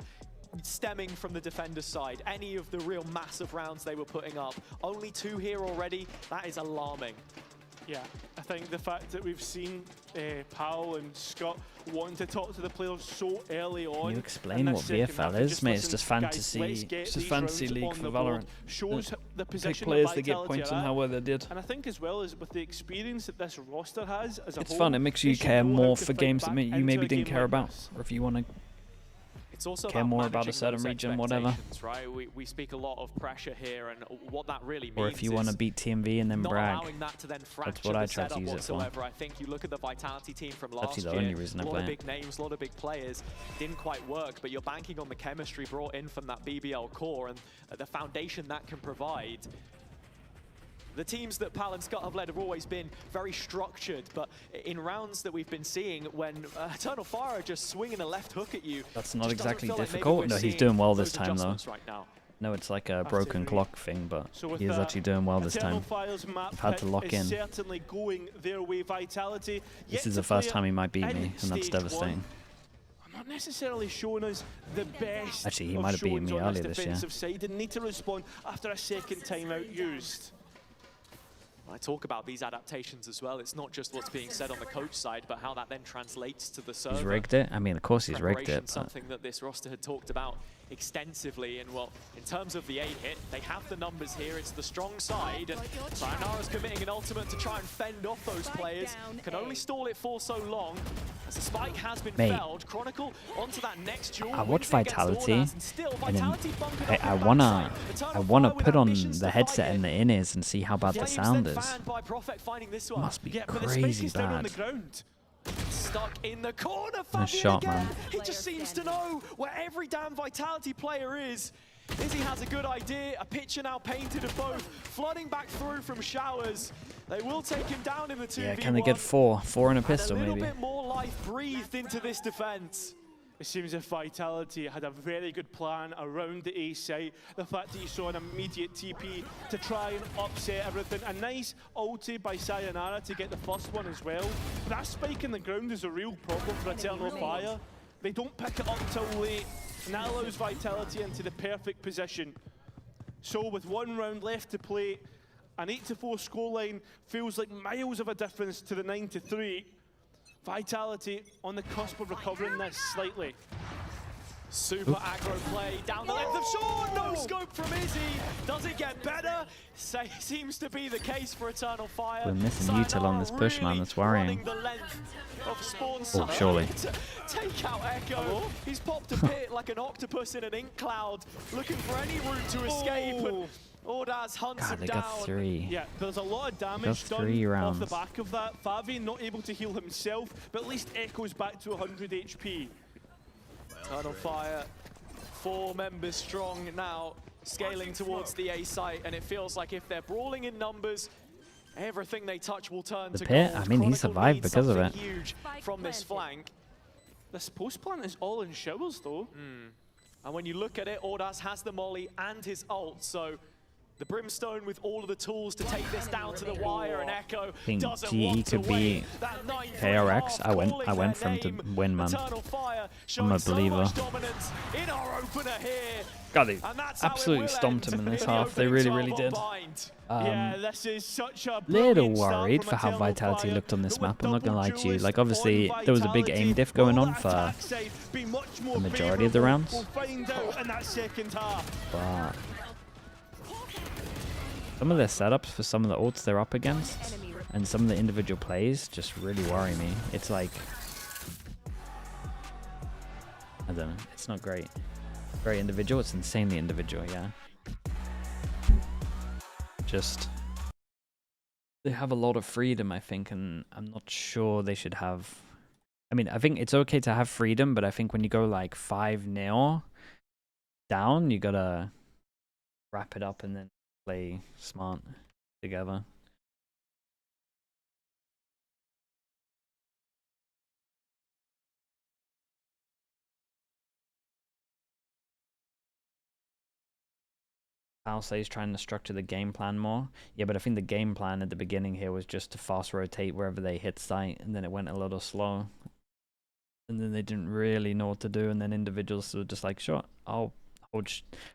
S1: stemming from the defender's side. Any of the real massive rounds they were putting up. Only 2 here already. That is alarming.
S3: Yeah, I think the fact that we've seen Powell and Scott wanting to talk to the players so early on.
S2: Can you explain what VFL is, mate? It's just fantasy. It's just fantasy league for Valorant.
S3: Shows the
S2: Pick
S3: position
S2: players
S3: that
S2: that get
S3: Vitality
S2: points
S3: are
S2: and
S3: at.
S2: how well they did.
S3: And I think as well as with the experience that this roster has as a
S2: It's
S3: whole,
S2: fun. It makes you
S3: they should
S2: care
S3: know how
S2: more
S3: to
S2: for
S3: fight
S2: games that
S3: back
S2: you
S3: into
S2: maybe
S3: a
S2: didn't
S3: game
S2: care
S3: like
S2: about,
S3: this.
S2: or if you want to.
S1: It's also
S2: Care
S1: about
S2: more about a
S1: managing
S2: certain
S1: those
S2: region, whatever.
S1: expectations, right? We speak a lot of pressure here, and what that really means
S2: Or if you want to
S1: is
S2: beat TMV and then
S1: not
S2: brag.
S1: allowing that to then fracture
S2: what I
S1: the
S2: try to
S1: setup
S2: use it for.
S1: whatsoever. I think you look at the Vitality team from last
S2: Actually, the
S1: year,
S2: only reason I
S1: a lot
S2: play
S1: of
S2: it.
S1: big names, a lot of big players, didn't quite work, but you're banking on the chemistry brought in from that BBL core and the foundation that can provide. The teams that Pal and Scott have led have always been very structured, but in rounds that we've been seeing, when Eternal Fire are just swinging a left hook at you,
S2: That's not
S1: just doesn't
S2: exactly
S1: feel like maybe
S2: difficult.
S1: we're
S2: No, he's
S1: seeing
S2: doing well
S1: those
S2: this time, though.
S1: adjustments right now.
S2: No, it's like a
S3: Have to
S2: broken
S3: agree.
S2: clock thing, but
S3: So with
S2: he is
S3: that,
S2: actually doing well this
S3: Eternal
S2: time.
S3: Fire's map
S2: I've had to
S3: pick
S2: lock
S3: is
S2: in.
S3: certainly going their way. Vitality.
S2: This
S3: yet
S2: is
S3: to
S2: the first
S3: play
S2: time he might beat
S3: in
S2: me, and that's
S3: stage
S2: devastating.
S3: one. Not necessarily showing us the best.
S2: Actually, he
S3: of
S2: might have beaten
S3: showings
S2: me
S3: on
S2: earlier this year.
S3: defensive side. Didn't need to respond after a second timeout used.
S1: I talk about these adaptations as well. It's not just what's being said on the coach side, but how that then translates to the server.
S2: He's rigged it. I mean, of course he's rigged
S1: Preparation,
S2: it. But
S1: something that this roster had talked about extensively. And well, in terms of the 8-hit, they have the numbers here. It's the strong side. And Sayonara's committing an ultimate to try and fend off those players. Can only stall it for so long. As the spike has been
S2: Mate,
S1: felled, Chronicle onto that next duel.
S2: I watch
S1: wins against
S2: Vitality,
S1: Oddaz, and still
S2: and then
S1: Vitality bunkered up
S2: I
S1: in
S2: wanna
S1: backside. Eternal
S2: wanna
S1: Fire with
S2: put on
S1: ambitions
S2: the
S1: to
S2: headset
S1: fight
S2: and
S1: it.
S2: the in-ears and see how bad the
S1: Flames
S2: sound
S1: then
S2: is.
S1: fanned by Prophet finding this one.
S2: Must be
S3: Yeah, but the
S2: crazy
S3: spike is down on the
S2: bad.
S3: ground.
S1: Stuck in the corner, Fabian
S2: Nice shot,
S1: again.
S2: man.
S1: He just seems to know where every damn Vitality player is. Izzy has a good idea, a picture now painted of both, flooding back through from showers. They will take him down in the 2v1.
S2: Yeah, can they get 4? 4 and a pistol,
S1: and a little
S2: maybe.
S1: bit more life breathed into this defense.
S3: It seems as if Vitality had a very good plan around the A site. The fact that you saw an immediate TP to try and upset everything. A nice ulti by Sayonara to get the first one as well. But that spike in the ground is a real problem for Eternal Fire. They don't pick it up till late, and that allows Vitality into the perfect position. So with 1 round left to play, an 8-4 scoreline feels like miles of a difference to the 9-3. Vitality on the cusp of recovering this slightly.
S1: Super aggro play down the length of Sean. No scope from Izzy. Does it get better? Seems to be the case for Eternal Fire.
S2: We're missing util on this push, man. That's worrying.
S1: Running the length of Spawn
S2: surely.
S1: Take out Echo. He's popped a pit like an octopus in an ink cloud, looking for any route to escape. And, Ordaz hunts
S2: God,
S1: him
S2: they
S1: down.
S2: got 3.
S3: Yeah, there's a lot of damage done
S2: 3
S3: off
S2: rounds.
S3: the back of that. Favi not able to heal himself, but at least Echo's back to 100 HP.
S1: Eternal Fire, 4 members strong now, scaling towards the A site, and it feels like if they're brawling in numbers, everything they touch will turn to
S2: pit,
S1: gold.
S2: I mean, he
S1: Chronicle
S2: survived
S1: needs
S2: because of
S1: something
S2: it.
S1: huge from this flank.
S3: This post plant is all in showers though.
S1: And when you look at it, Ordaz has the molly and his ult, so the Brimstone with all of the tools to take this down to the wire, and Echo
S2: think
S1: doesn't
S2: GE
S1: want to
S2: could be
S1: wait. That 9-3
S2: KRX.
S1: half
S2: I
S1: calling
S2: went
S1: their
S2: for him to
S1: name.
S2: win, man.
S1: Eternal Fire
S2: I'm
S1: showing
S2: a
S1: so
S2: believer.
S1: much dominance in our opener here.
S2: God, they
S1: And that's how it
S2: absolutely
S1: will
S2: stomped
S1: end
S2: him in this
S1: in the
S2: half. They
S1: opening
S2: really,
S1: 12
S2: really
S1: on
S2: did.
S1: bind.
S3: Yeah, this is such a
S2: Little
S3: brilliant start
S2: worried
S3: from
S2: for how
S3: Eternal
S2: Vitality
S3: Fire,
S2: looked on this
S3: but with
S2: map. I'm not gonna lie to you.
S3: double
S2: Like,
S3: duelists
S2: obviously,
S3: on
S2: there was a big
S3: Vitality.
S2: aim diff going
S3: Will
S2: on
S3: that
S2: for
S3: attack side be much more
S2: the majority of the
S3: favourable?
S2: rounds.
S3: We'll find out in that second half.
S2: But some of their setups for some of the ults they're up against and some of the individual plays just really worry me. It's like, I don't know, it's not great. Very individual, it's insanely individual, yeah. Just, they have a lot of freedom, I think, and I'm not sure they should have. I mean, I think it's okay to have freedom, but I think when you go like 5-0 down, you gotta wrap it up and then play smart together. I'll say he's trying to structure the game plan more. Yeah, but I think the game plan at the beginning here was just to fast rotate wherever they hit site, and then it went a little slow. And then they didn't really know what to do, and then individuals were just like, sure, I'll hold.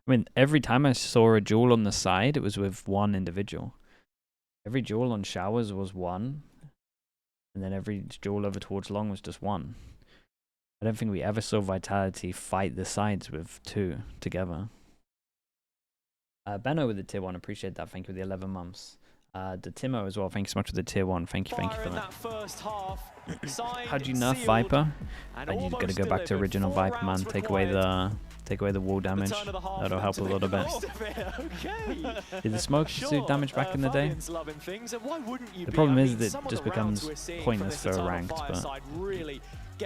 S2: I mean, every time I saw a duel on the side, it was with one individual. Every duel on showers was one, and then every duel over towards long was just one. I don't think we ever saw Vitality fight the sides with 2 together. Benno with the tier 1, appreciate that. Thank you for the 11 months. The Timo as well, thank you so much for the tier 1. Thank you for that. How do you nerf Viper? And you gotta go back to original Viper, man. Take away the wall damage. That'll help a little bit. Did the smoke do damage back in the day? The problem is that it just becomes pointless for a ranked, but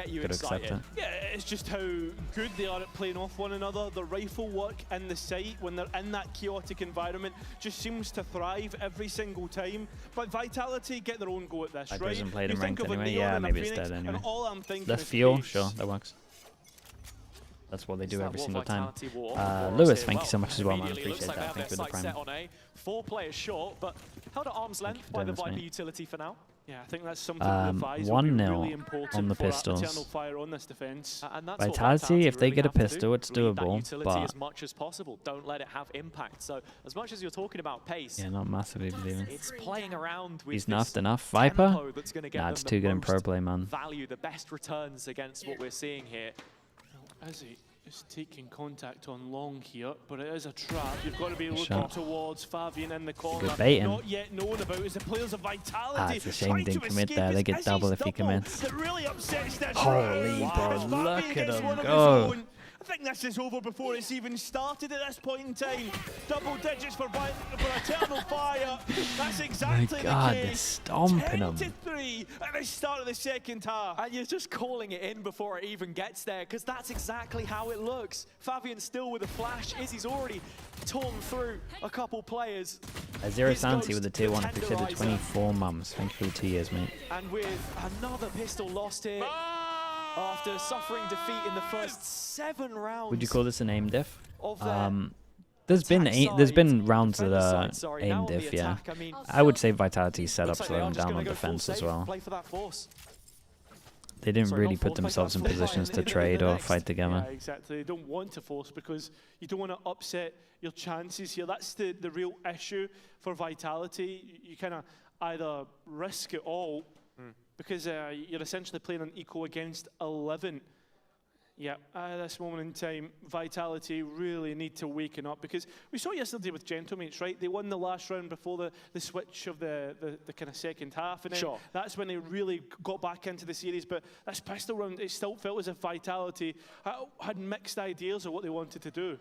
S2: you could accept it.
S3: Yeah, it's just how good they are at playing off one another. The rifle work in the site when they're in that chaotic environment just seems to thrive every single time. But Vitality get their own go at this, right?
S2: Hasn't played
S3: You
S2: in
S3: think
S2: ranked
S3: of a
S2: anyway.
S3: Neon
S2: Yeah,
S3: and a
S2: maybe it's
S3: Phoenix,
S2: dead
S3: and
S2: anyway.
S3: all I'm thinking
S2: Less
S3: is
S2: fuel,
S3: pace.
S2: sure, that works. That's what they do every single time.
S1: Lewis,
S2: Lewis, thank you so much as well, man. Appreciate that. Thank you for the prime.
S1: 4 players short, but held at arm's length by the Viper utility for now.
S3: Yeah, I think that's something that advise will be
S2: 1-0
S3: really important
S2: on the
S3: for
S2: pistols.
S3: Eternal Fire on this defense.
S1: And that's what
S2: Vitality, if they
S1: really
S2: get a
S1: have to
S2: pistol,
S1: do.
S2: it's
S1: Lead that
S2: doable,
S1: utility
S2: but
S1: as much as possible. Don't let it have impact. So as much as you're talking about pace,
S2: yeah, not massively believing.
S1: it's playing around with
S2: He's
S1: this
S2: nerfed enough. Viper?
S1: tempo that's going to get
S2: Nah,
S1: them
S2: it's
S1: the
S2: too good in
S1: most
S2: pro play, man.
S1: value, the best returns against what we're seeing here.
S3: Izzy is taking contact on long here, but it is a trap. You've got to be looking towards Favian in the corner.
S2: Good baiting.
S3: Not yet known about is the players of Vitality.
S2: It's a shame he didn't commit there. They get double if he commits.
S3: That really upsets this
S2: Holy
S3: round.
S2: bro,
S3: As Favian
S2: look at
S3: gets
S2: him
S3: one of his
S2: go.
S3: own. I think this is over before it's even started at this point in time. Double digits for Eternal Fire. That's exactly
S2: My God,
S3: the
S2: they're
S3: case.
S2: stomping him.
S3: 10-3 at the start of the second half.
S1: And you're just calling it in before it even gets there, because that's exactly how it looks. Fabian still with a flash. Izzy's already torn through a couple players.
S2: Zero Santi with the tier 1. Appreciate the
S1: tenderizer.
S2: 24 mums. Thank you for the 2 years, mate.
S1: And with another pistol lost here, after suffering defeat in the first 7 rounds.
S2: Would you call this an aim diff?
S1: Of their
S2: There's been rounds that
S1: defender
S2: are
S1: side, sorry.
S2: aim
S1: Now on the
S2: diff, yeah.
S1: attack, I mean,
S2: I would say Vitality's set up
S1: looks like they are
S2: slowing
S1: just
S2: down
S1: gonna
S2: on
S1: go full
S2: defense as
S1: safe,
S2: well.
S1: play for that force.
S2: They didn't
S1: Sorry,
S2: really
S1: not
S2: put
S1: force, play
S2: themselves in
S1: for that force
S2: positions to
S1: in the
S2: trade or
S1: next.
S2: fight together.
S3: Yeah, exactly. They don't want to force because you don't want to upset your chances here. That's the real issue for Vitality. You kind of either risk it all because you're essentially playing an eco against 11. Yeah, at this moment in time, Vitality really need to waken up because we saw yesterday with Gentlemates, right? They won the last round before the switch of the kind of second half, and then that's when they really got back into the series. But this pistol round, it still felt as if Vitality had mixed ideas of what they wanted to do.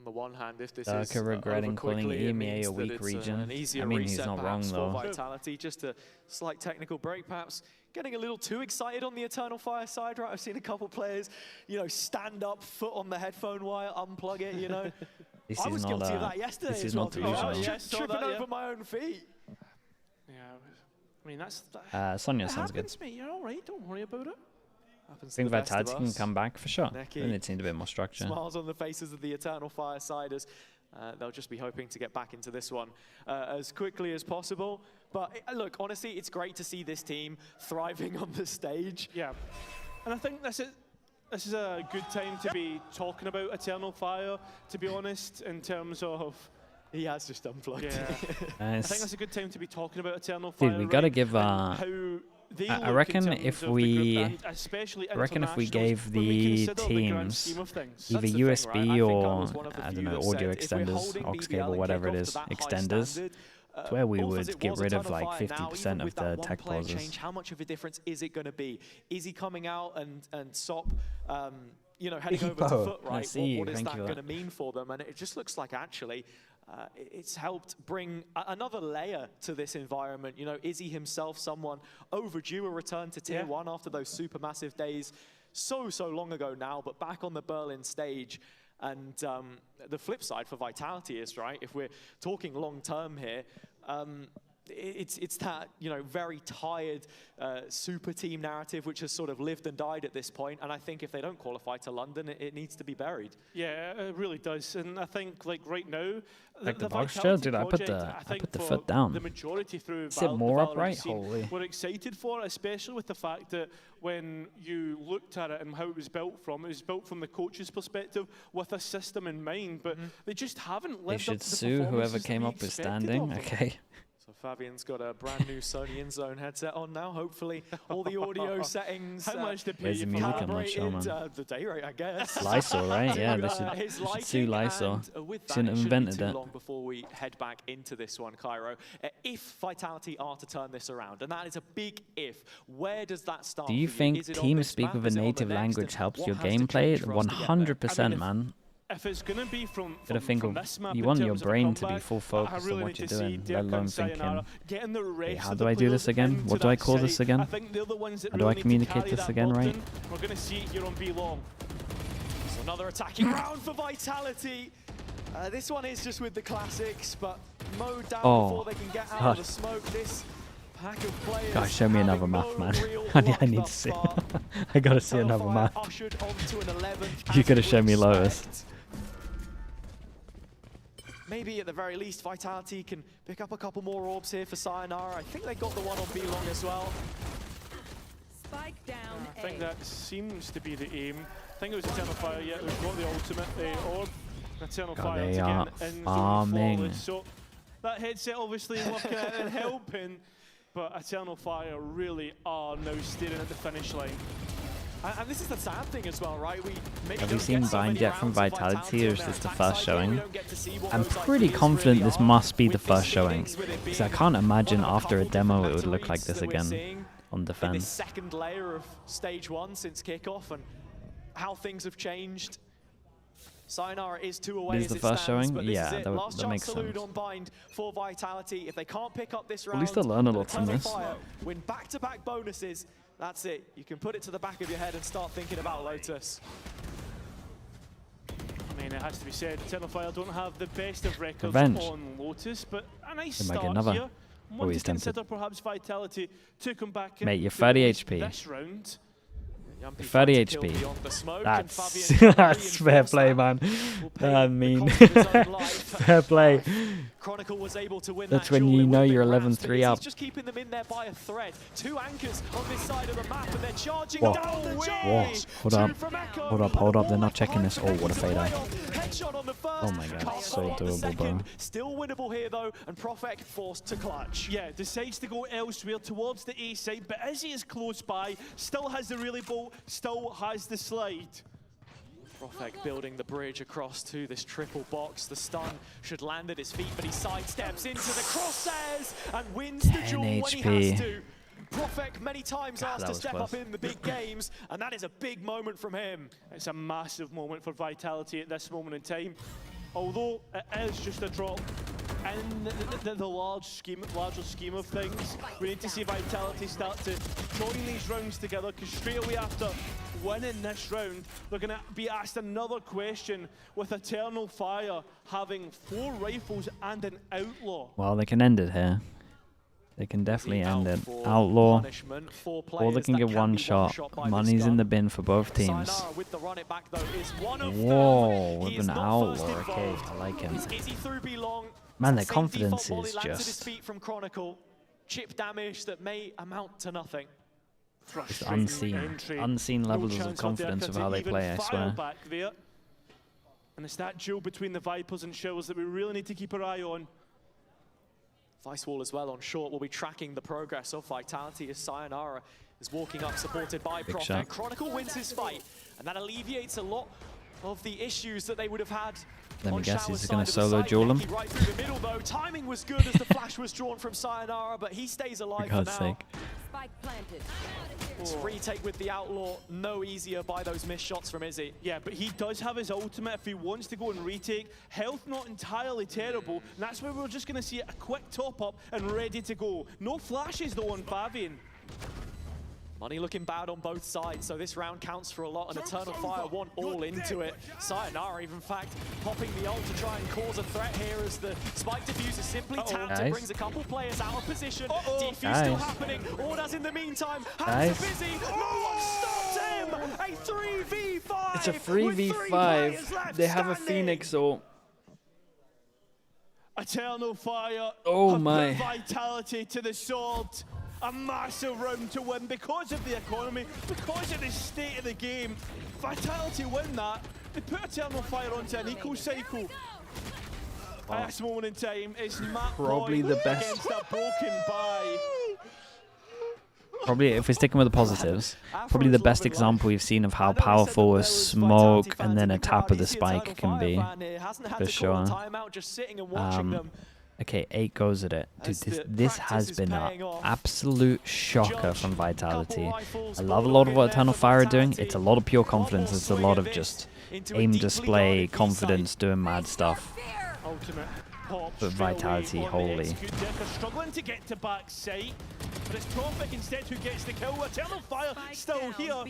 S1: On the one hand, if this
S2: Darker
S1: is
S2: regretting calling
S1: quickly, it
S2: EMEA
S1: means
S2: a
S1: that
S2: weak
S1: it's,
S2: region.
S1: an easier
S2: I mean, he's
S1: reset
S2: not
S1: perhaps
S2: wrong,
S1: for
S2: though.
S1: Vitality. Just a slight technical break, perhaps getting a little too excited on the Eternal Fire side, right? I've seen a couple players, you know, stand up, foot on the headphone wire, unplug it, you know.
S2: This
S1: I
S2: is
S1: was
S2: not
S1: guilty of that yesterday.
S2: This is
S1: as well,
S2: not the
S1: to be
S2: usual.
S1: honest.
S3: Yeah, saw
S1: Tripping
S3: that,
S1: over my own feet.
S3: Yeah, I mean, that's...
S2: Sonya
S3: it
S2: sounds good.
S3: happens, mate. You're all right. Don't worry about it.
S1: Happens
S2: I
S1: to
S2: think
S1: the best of
S2: Vitality can
S1: us.
S2: come back for sure.
S1: Necky.
S2: Then it seemed a bit more structure.
S1: Smiles on the faces of the Eternal Firesiders. They'll just be hoping to get back into this one as quickly as possible. But look, honestly, it's great to see this team thriving on the stage.
S3: Yeah, and I think this is a good time to be talking about Eternal Fire, to be honest, in terms of...
S1: He has just unplugged.
S3: Yeah. I
S2: Nice.
S3: think that's a good time to be talking about Eternal Fire.
S2: Dude, we gotta give
S3: how they
S2: I
S3: look
S2: reckon
S3: in terms
S2: if
S3: of the
S2: we-
S3: group, and especially
S2: I reckon if we
S3: internationals,
S2: gave
S3: when we
S2: the
S3: consider the grand
S2: teams
S3: scheme of things.
S2: either
S1: That's the thing,
S2: USB
S1: right? I think I
S2: or,
S1: was one of the
S2: I don't
S1: few
S2: know,
S1: that
S2: audio
S1: said if we're
S2: extenders,
S1: holding
S2: aux
S1: BBL
S2: cable,
S1: and
S2: whatever it
S1: kickoff
S2: is,
S1: to that high
S2: extenders,
S1: standard,
S2: it's where we
S1: all as
S2: would
S1: it
S2: get
S1: was
S2: rid of
S1: Eternal
S2: like
S1: Fire now,
S2: 50%
S1: even
S2: of
S1: with
S2: the
S1: that one
S2: tech
S1: player
S2: pauses.
S1: change, how much of a difference is it going to be? Is he coming out and SOP, you know, heading over to
S2: Epo,
S1: foot,
S2: I
S1: right?
S2: see you,
S1: What is
S2: thank
S1: that
S2: you for
S1: going to
S2: that.
S1: mean for them? And it just looks like actually it's helped bring another layer to this environment. You know, is he himself someone overdue a return to Tier 1 after those supermassive days so long ago now, but back on the Berlin stage? And the flip side for Vitality is, right, if we're talking long term here, it's that, you know, very tired super team narrative which has sort of lived and died at this point. And I think if they don't qualify to London, it needs to be buried.
S3: Yeah, it really does. And I think, like, right now,
S2: Like the box
S3: Vitality
S2: shell? Dude, I put
S3: project,
S2: the
S3: think
S2: foot
S3: for
S2: down.
S3: The majority through
S2: Is it more
S3: the Valorant
S2: upright?
S3: scene,
S2: Holy.
S3: we're excited for, especially with the fact that when you looked at it and how it was built from the coach's perspective with a system in mind, but they just haven't
S2: They
S3: lived up
S2: should
S3: to the
S2: sue whoever
S3: performances
S2: came
S3: we
S2: up with
S3: expected
S2: standing.
S3: of them.
S2: Okay.
S1: So Fabian's got a brand new Sony InZone headset on now. Hopefully all the audio settings
S3: How much did
S2: Where's the music? I'm not sure, man.
S1: calibrated, the day rate, I guess.
S2: Lysol, right? Yeah, they
S1: His
S2: should sue
S1: liking,
S2: Lysol.
S1: and, with that,
S2: Shouldn't have
S1: it shouldn't
S2: invented
S1: be too
S2: that.
S1: long before we head back into this one, Cairo. If Vitality are to turn this around, and that is a big if, where does that start?
S2: Do you
S1: for
S2: think
S1: Is it on
S2: teams
S1: this
S2: speak
S1: map?
S2: with a
S1: Is it on the
S2: native
S1: next?
S2: language
S1: And
S2: helps
S1: what
S2: your
S1: has to
S2: gameplay?
S1: change for us to get there?
S2: 100%, man.
S3: If it's going to be from
S2: Gotta think
S3: from
S2: of,
S3: this map
S2: you
S3: in
S2: want your
S3: terms of a
S2: brain to be
S3: comeback,
S2: full
S3: I
S2: focused
S3: really
S2: on what
S3: need
S2: you're
S3: to see
S2: doing, let
S3: Dirk
S2: alone
S3: and
S2: thinking,
S3: Sayonara getting the rest
S2: how
S3: of
S2: do
S3: the
S2: I do this
S3: players
S2: again?
S3: into
S2: What do I
S3: that
S2: call this
S3: side.
S2: again?
S3: I think they're the ones that
S2: How do I
S3: really need to
S2: communicate
S3: carry
S2: this
S3: that
S2: again, right?
S3: burden. We're going to see it here on B Long.
S1: So another attacking round for Vitality. This one is just with the classics, but mowed down before they can get out of the smoke. This pack of players.
S2: Gosh, show me another
S1: having
S2: map,
S1: no
S2: man.
S1: real
S2: I
S1: luck
S2: need to
S1: thus
S2: see.
S1: far.
S2: I gotta see
S1: Eternal
S2: another
S1: Fire
S2: map.
S1: ushered onto an 11th,
S2: You
S1: as
S2: gotta
S1: we
S2: show me
S1: expect.
S2: Lotus.
S1: Maybe at the very least, Vitality can pick up a couple more orbs here for Sayonara. I think they got the one on B-Long as well.
S4: Spike down
S3: I think that seems to be the aim. I think it was Eternal Fire, yeah, we've got the ultimate orb. Eternal
S2: God,
S3: Fire
S2: they
S3: to
S2: are
S3: get in
S2: farming.
S3: flawless. So that headset obviously working out and helping, but Eternal Fire really are now staring at the finish line.
S1: And this is the sad thing as well, right? We maybe
S2: Have you
S1: don't
S2: seen
S1: get so many
S2: Bind yet from
S1: rounds of
S2: Vitality, or
S1: on
S2: is
S1: their
S2: this the
S1: attack
S2: first
S1: side,
S2: showing?
S1: we don't get to see what
S2: I'm
S1: those
S2: pretty
S1: ideas
S2: confident
S1: really
S2: this
S1: are.
S2: must be the
S1: With this
S2: first showing,
S1: innings, with it
S2: because I
S1: being
S2: can't imagine
S1: one of a
S2: after a
S1: couple
S2: demo it
S1: different
S2: would look like
S1: reads
S2: this
S1: that we're
S2: again
S1: seeing
S2: on
S1: in this
S2: defense.
S1: second layer of stage 1 since kickoff, and how things have changed. Sayonara is 2 away
S2: This
S1: as
S2: is the
S1: it
S2: first
S1: stands,
S2: showing?
S1: but this
S2: Yeah,
S1: is it.
S2: that
S1: Last
S2: that
S1: chance
S2: makes
S1: salute
S2: sense.
S1: on Bind for Vitality. If they can't pick up this round,
S2: At least they'll learn a lot from
S1: Eternal
S2: this.
S1: Fire win back-to-back bonuses. That's it. You can put it to the back of your head and start thinking about Lotus.
S3: I mean, it has to be said, Eternal Fire don't have the best of records
S2: Revenge.
S3: on Lotus, but a nice
S2: They might get
S3: start
S2: another.
S3: here.
S2: Oh,
S3: One to
S2: he's tempted.
S3: consider perhaps Vitality to come back
S2: Mate,
S3: in
S2: you're
S3: the
S2: 30
S3: race
S2: HP.
S3: this round.
S1: Yumpy
S2: 30
S1: trying to kill
S2: HP.
S1: beyond the smoke,
S2: That's
S1: and Fabian
S2: that's fair
S1: reinforced
S2: play,
S1: that.
S2: man.
S1: Will pay
S2: I
S1: the
S2: mean,
S1: cost of his own life.
S2: fair play.
S1: Chronicle was able to win
S2: That's
S1: that
S2: when
S1: duel.
S2: you
S1: It
S2: know
S1: would've
S2: you're
S1: been grabs,
S2: 11-3
S1: but he's
S2: up.
S1: just keeping them in there by a thread. 2 anchors on this side of the map, and they're charging
S2: What?
S1: down the J.
S2: What? Hold
S1: 2
S2: up.
S1: from Echo.
S2: Hold up. They're not
S1: Wall
S2: checking this. Oh, what a fade eye.
S1: Headshot on the first.
S2: Oh my God,
S1: Can't
S2: so
S1: follow up the
S2: doable, bro.
S1: second. Still winnable here though, and Profek forced to clutch.
S3: Yeah, decides to go elsewhere towards the A side, but as he is close by, still has the relay bolt, still has the slide.
S1: Profek building the bridge across to this triple box. The stun should land at his feet, but he sidesteps into the crosshairs and wins the
S2: 10
S1: duel when he
S2: HP.
S1: has to. Profek many times
S2: God,
S1: asked
S2: that
S1: to
S2: was
S1: step
S2: close.
S1: up in the big games, and that is a big moment from him.
S3: It's a massive moment for Vitality at this moment in time. although it is just a drop in the larger scheme of things, we need to see Vitality start to join these rounds together, because straight away after winning this round, they're going to be asked another question with Eternal Fire having 4 rifles and an Outlaw.
S2: Well, they can end it here. They can definitely end it. Outlaw, or they can get one shot. Money's in the bin for both teams. Whoa, with an Outlaw. Okay, I like him. Man, their confidence is just
S1: chip damage that may amount to nothing.
S2: Just unseen levels of confidence of how they play, I swear.
S3: And it's that duel between the Vipers and Shells that we really need to keep our eye on.
S1: Vice Wall as well on short will be tracking the progress of Vitality as Sayonara is walking up, supported by Prophet. Chronicle wins his fight, and that alleviates a lot of the issues that they would have had.
S2: Let me guess, he's going to solo duel him.
S1: Right through the middle, though. Timing was good as the flash was drawn from Sayonara, but he stays alive for now.
S2: Sake.
S4: Spike planted.
S1: This retake with the Outlaw, no easier by those missed shots from Izzy.
S3: Yeah, but he does have his ultimate if he wants to go and retake. Health not entirely terrible, and that's where we're just going to see a quick top up and ready to go. No flashes though on Fabian.
S1: Money looking bad on both sides, so this round counts for a lot, and Eternal Fire want all into it. Sayonara, in fact, popping the ult to try and cause a threat here as the spike diffuser simply tapped. It brings a couple players out of position. Defuse still happening. Orders in the meantime. Hands are busy. No one stopped him. A 3v5.
S2: It's a 3v5. They have a Phoenix ult.
S3: Eternal Fire.
S2: Oh my.
S3: Vitality to the sword. A massive round to win because of the economy, because of the state of the game. Vitality win that. They put Eternal Fire onto an eco cycle. At this moment in time, it's Matt
S2: probably the best
S3: against a broken buy.
S2: Probably, if we're sticking with the positives, probably the best example we've seen of how powerful a smoke and then a tap of the spike can be, for sure. Okay, 8 goes at it. Dude, this has been an absolute shocker from Vitality. I love a lot of what Eternal Fire are doing. It's a lot of pure confidence. It's a lot of just aim display, confidence, doing mad stuff. But Vitality, holy.
S3: Struggling to get to backside, but it's Prophet instead who gets the kill. Eternal Fire still here,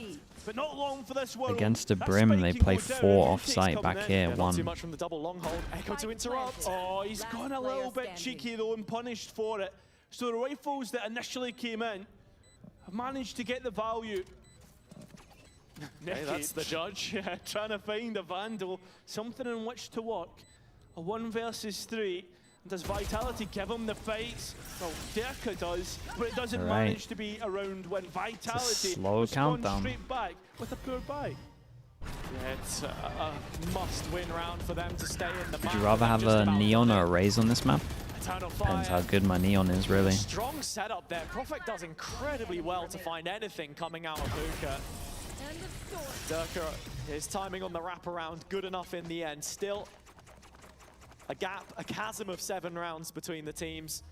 S3: but not long for this world.
S2: Against the Brim, they play 4 off-site back here. 1.
S1: Too much from the double long hold. Echo to interrupt.
S3: Oh, he's gone a little bit cheeky though and punished for it. So the rifles that initially came in have managed to get the value.
S1: Hey, that's the judge.
S3: Yeah, trying to find a Vandal, something in which to work. A 1 versus 3. Does Vitality give him the fights? Well, Derka does, but it doesn't manage to be around when Vitality responds straight back with a poor buy.
S1: Yeah, it's a must-win round for them to stay in the map.
S2: Would you rather have a Neon or a Raze on this map? Depends how good my Neon is, really.
S1: Strong setup there. Prophet does incredibly well to find anything coming out of Hookah. Derka, his timing on the wraparound, good enough in the end. Still a gap, a chasm of 7 rounds between the teams.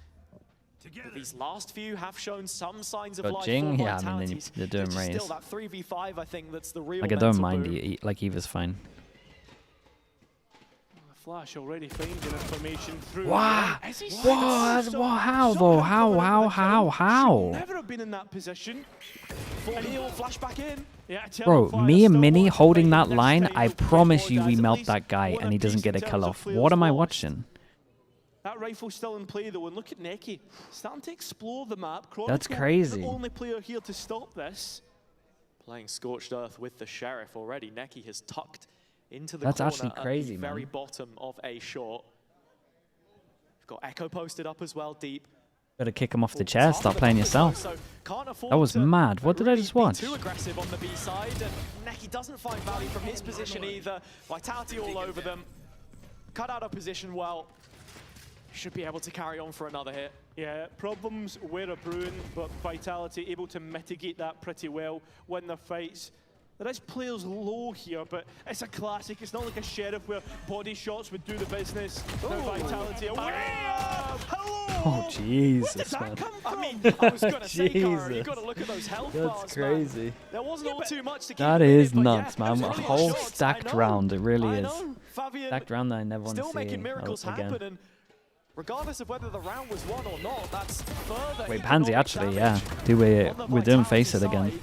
S1: These last few have shown some signs of life.
S2: Jing, yeah, I mean, they're doing Raze.
S1: Still that 3v5, I think that's the real.
S2: Like, I don't mind, like, Eva's fine.
S3: Flash already finding information through.
S2: Wow! What? How though? How?
S3: Never have been in that position.
S1: Flashback in.
S3: Yeah,
S2: bro, me and Mini holding that line, I promise you we melt that guy and he doesn't get a kill off. What am I watching?
S3: That rifle's still in play though, and look at Neki. Starting to explore the map.
S2: That's crazy.
S3: The only player here to stop this.
S1: Playing Scorched Earth with the Sheriff already. Neki has tucked into the
S2: That's
S1: corner
S2: actually crazy,
S1: at the very bottom of a short. We've got Echo posted up as well, deep.
S2: Better kick him off the chair, start playing yourself. That was mad. What did I just watch?
S1: Too aggressive on the B side, and Neki doesn't find value from his position either. Vitality all over them. Cut out of position well. Should be able to carry on for another hit.
S3: Yeah, problems were a brewing, but Vitality able to mitigate that pretty well, win their fights. There is players low here, but it's a classic. It's not like a Sheriff where body shots would do the business. No Vitality away. Hello!
S2: Oh, Jesus,
S3: Where did that
S2: man.
S3: come from?
S1: I mean, I was going to say, Cara,
S2: Jesus.
S1: you've got to look at those health bars,
S2: That's crazy.
S1: man. There wasn't all too much to keep
S2: That
S1: him in
S2: is
S1: it, but
S2: nuts,
S1: yeah,
S2: man.
S1: it
S2: A
S1: was really
S2: whole
S1: shots.
S2: stacked
S1: I know.
S2: round, it really
S1: I
S2: is.
S1: know. Fabian
S2: Stacked round that I never want to
S1: still
S2: see
S1: making miracles
S2: again.
S1: happen, and regardless of whether the round was won or not, that's further.
S2: Wait, Pansy,
S1: economic
S2: actually, yeah.
S1: damage on
S2: We're
S1: the
S2: doing
S1: Vitality
S2: Face It again.
S1: side.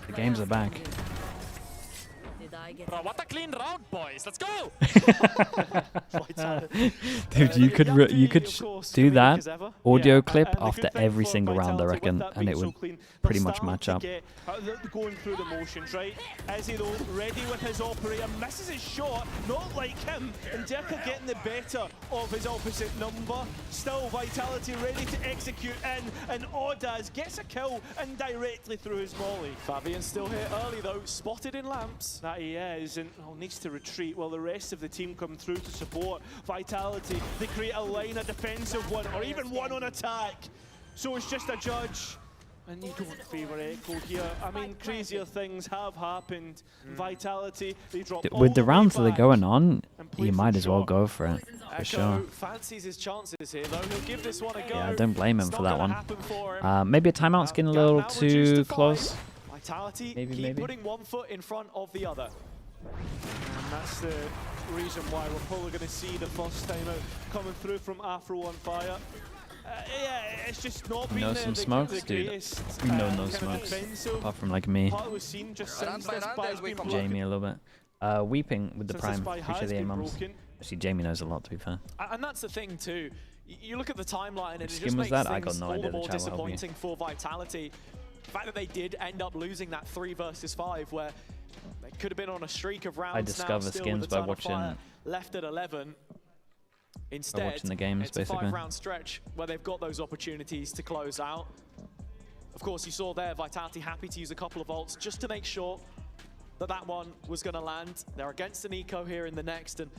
S2: The games are back.
S4: Did I get
S5: Bro, what a clean round, boys. Let's go.
S2: Dude, you could do that audio
S3: Yeah,
S2: clip
S3: and the
S2: after
S3: good thing
S2: every
S3: for
S2: single round, I
S3: Vitality,
S2: reckon,
S3: with that
S2: and
S3: being
S2: it
S3: so
S2: would
S3: clean,
S2: pretty
S3: they're
S2: much
S3: starting
S2: match
S3: to
S2: up.
S3: get, they're going through the motions, right? Ezzy, though, ready with his operator, misses his shot, not like him, and Derka getting the better of his opposite number. Still, Vitality ready to execute in, and Audaz gets a kill indirectly through his molly.
S1: Fabian's still here early though, spotted in lamps.
S3: That he is, and needs to retreat while the rest of the team come through to support Vitality. They create a line, a defensive one, or even one on attack. So it's just a judge. And you don't favour Echo here. I mean, crazier things have happened. Vitality, they drop all
S2: With the
S3: way
S2: rounds that are
S3: back
S2: going on,
S3: and play
S2: you
S3: for
S2: might as well
S3: shot.
S2: go for it, for
S1: Echo
S2: sure.
S1: fancies his chances here though, he'll give this one a go.
S2: Yeah, don't blame him
S1: It's
S2: for
S1: not
S2: that
S1: gonna
S2: one.
S1: happen for him.
S2: Maybe a timeout's getting a
S1: Gap
S2: little
S1: now reduced
S2: too
S1: to 5.
S2: close.
S1: Vitality
S2: Maybe,
S1: keep
S2: maybe.
S1: putting one foot in front of the other.
S3: And that's the reason why we're probably going to see the first time out coming through from Afro on fire. Yeah, it's just not been
S2: Know
S3: the,
S2: some
S3: the,
S2: smokes,
S3: the
S2: dude.
S3: greatest
S2: We know
S3: kind
S2: no
S3: of
S2: smokes,
S3: defensive
S2: apart from like me,
S3: part we've seen just since
S5: by
S3: this
S5: round,
S3: spy's
S5: there's
S3: been
S5: way from
S3: broken.
S2: Jamie a little bit. Weeping with the
S3: Since
S2: prime.
S3: spy
S2: Appreciate
S3: has
S2: the
S3: been
S2: mums.
S3: broken.
S2: Actually, Jamie knows a lot, to be fair.
S1: And that's the thing too. You look at the timeline and it
S2: Which
S1: just
S2: skin was
S1: makes
S2: that? I got
S1: things
S2: no
S1: all
S2: idea.
S1: the
S2: The
S1: more
S2: chat will help me.
S1: disappointing for Vitality. The fact that they did end up losing that 3 versus 5 where they could have been on a streak of rounds.
S2: I discover
S1: now, still
S2: skins
S1: with
S2: by
S1: a ton of
S2: watching-
S1: fire left at 11. Instead,
S2: watching the games,
S1: it's
S2: basically.
S1: a 5-round stretch where they've got those opportunities to close out. Of course, you saw there Vitality happy to use a couple of ults just to make sure that that one was going to land. They're against an eco here in the next, and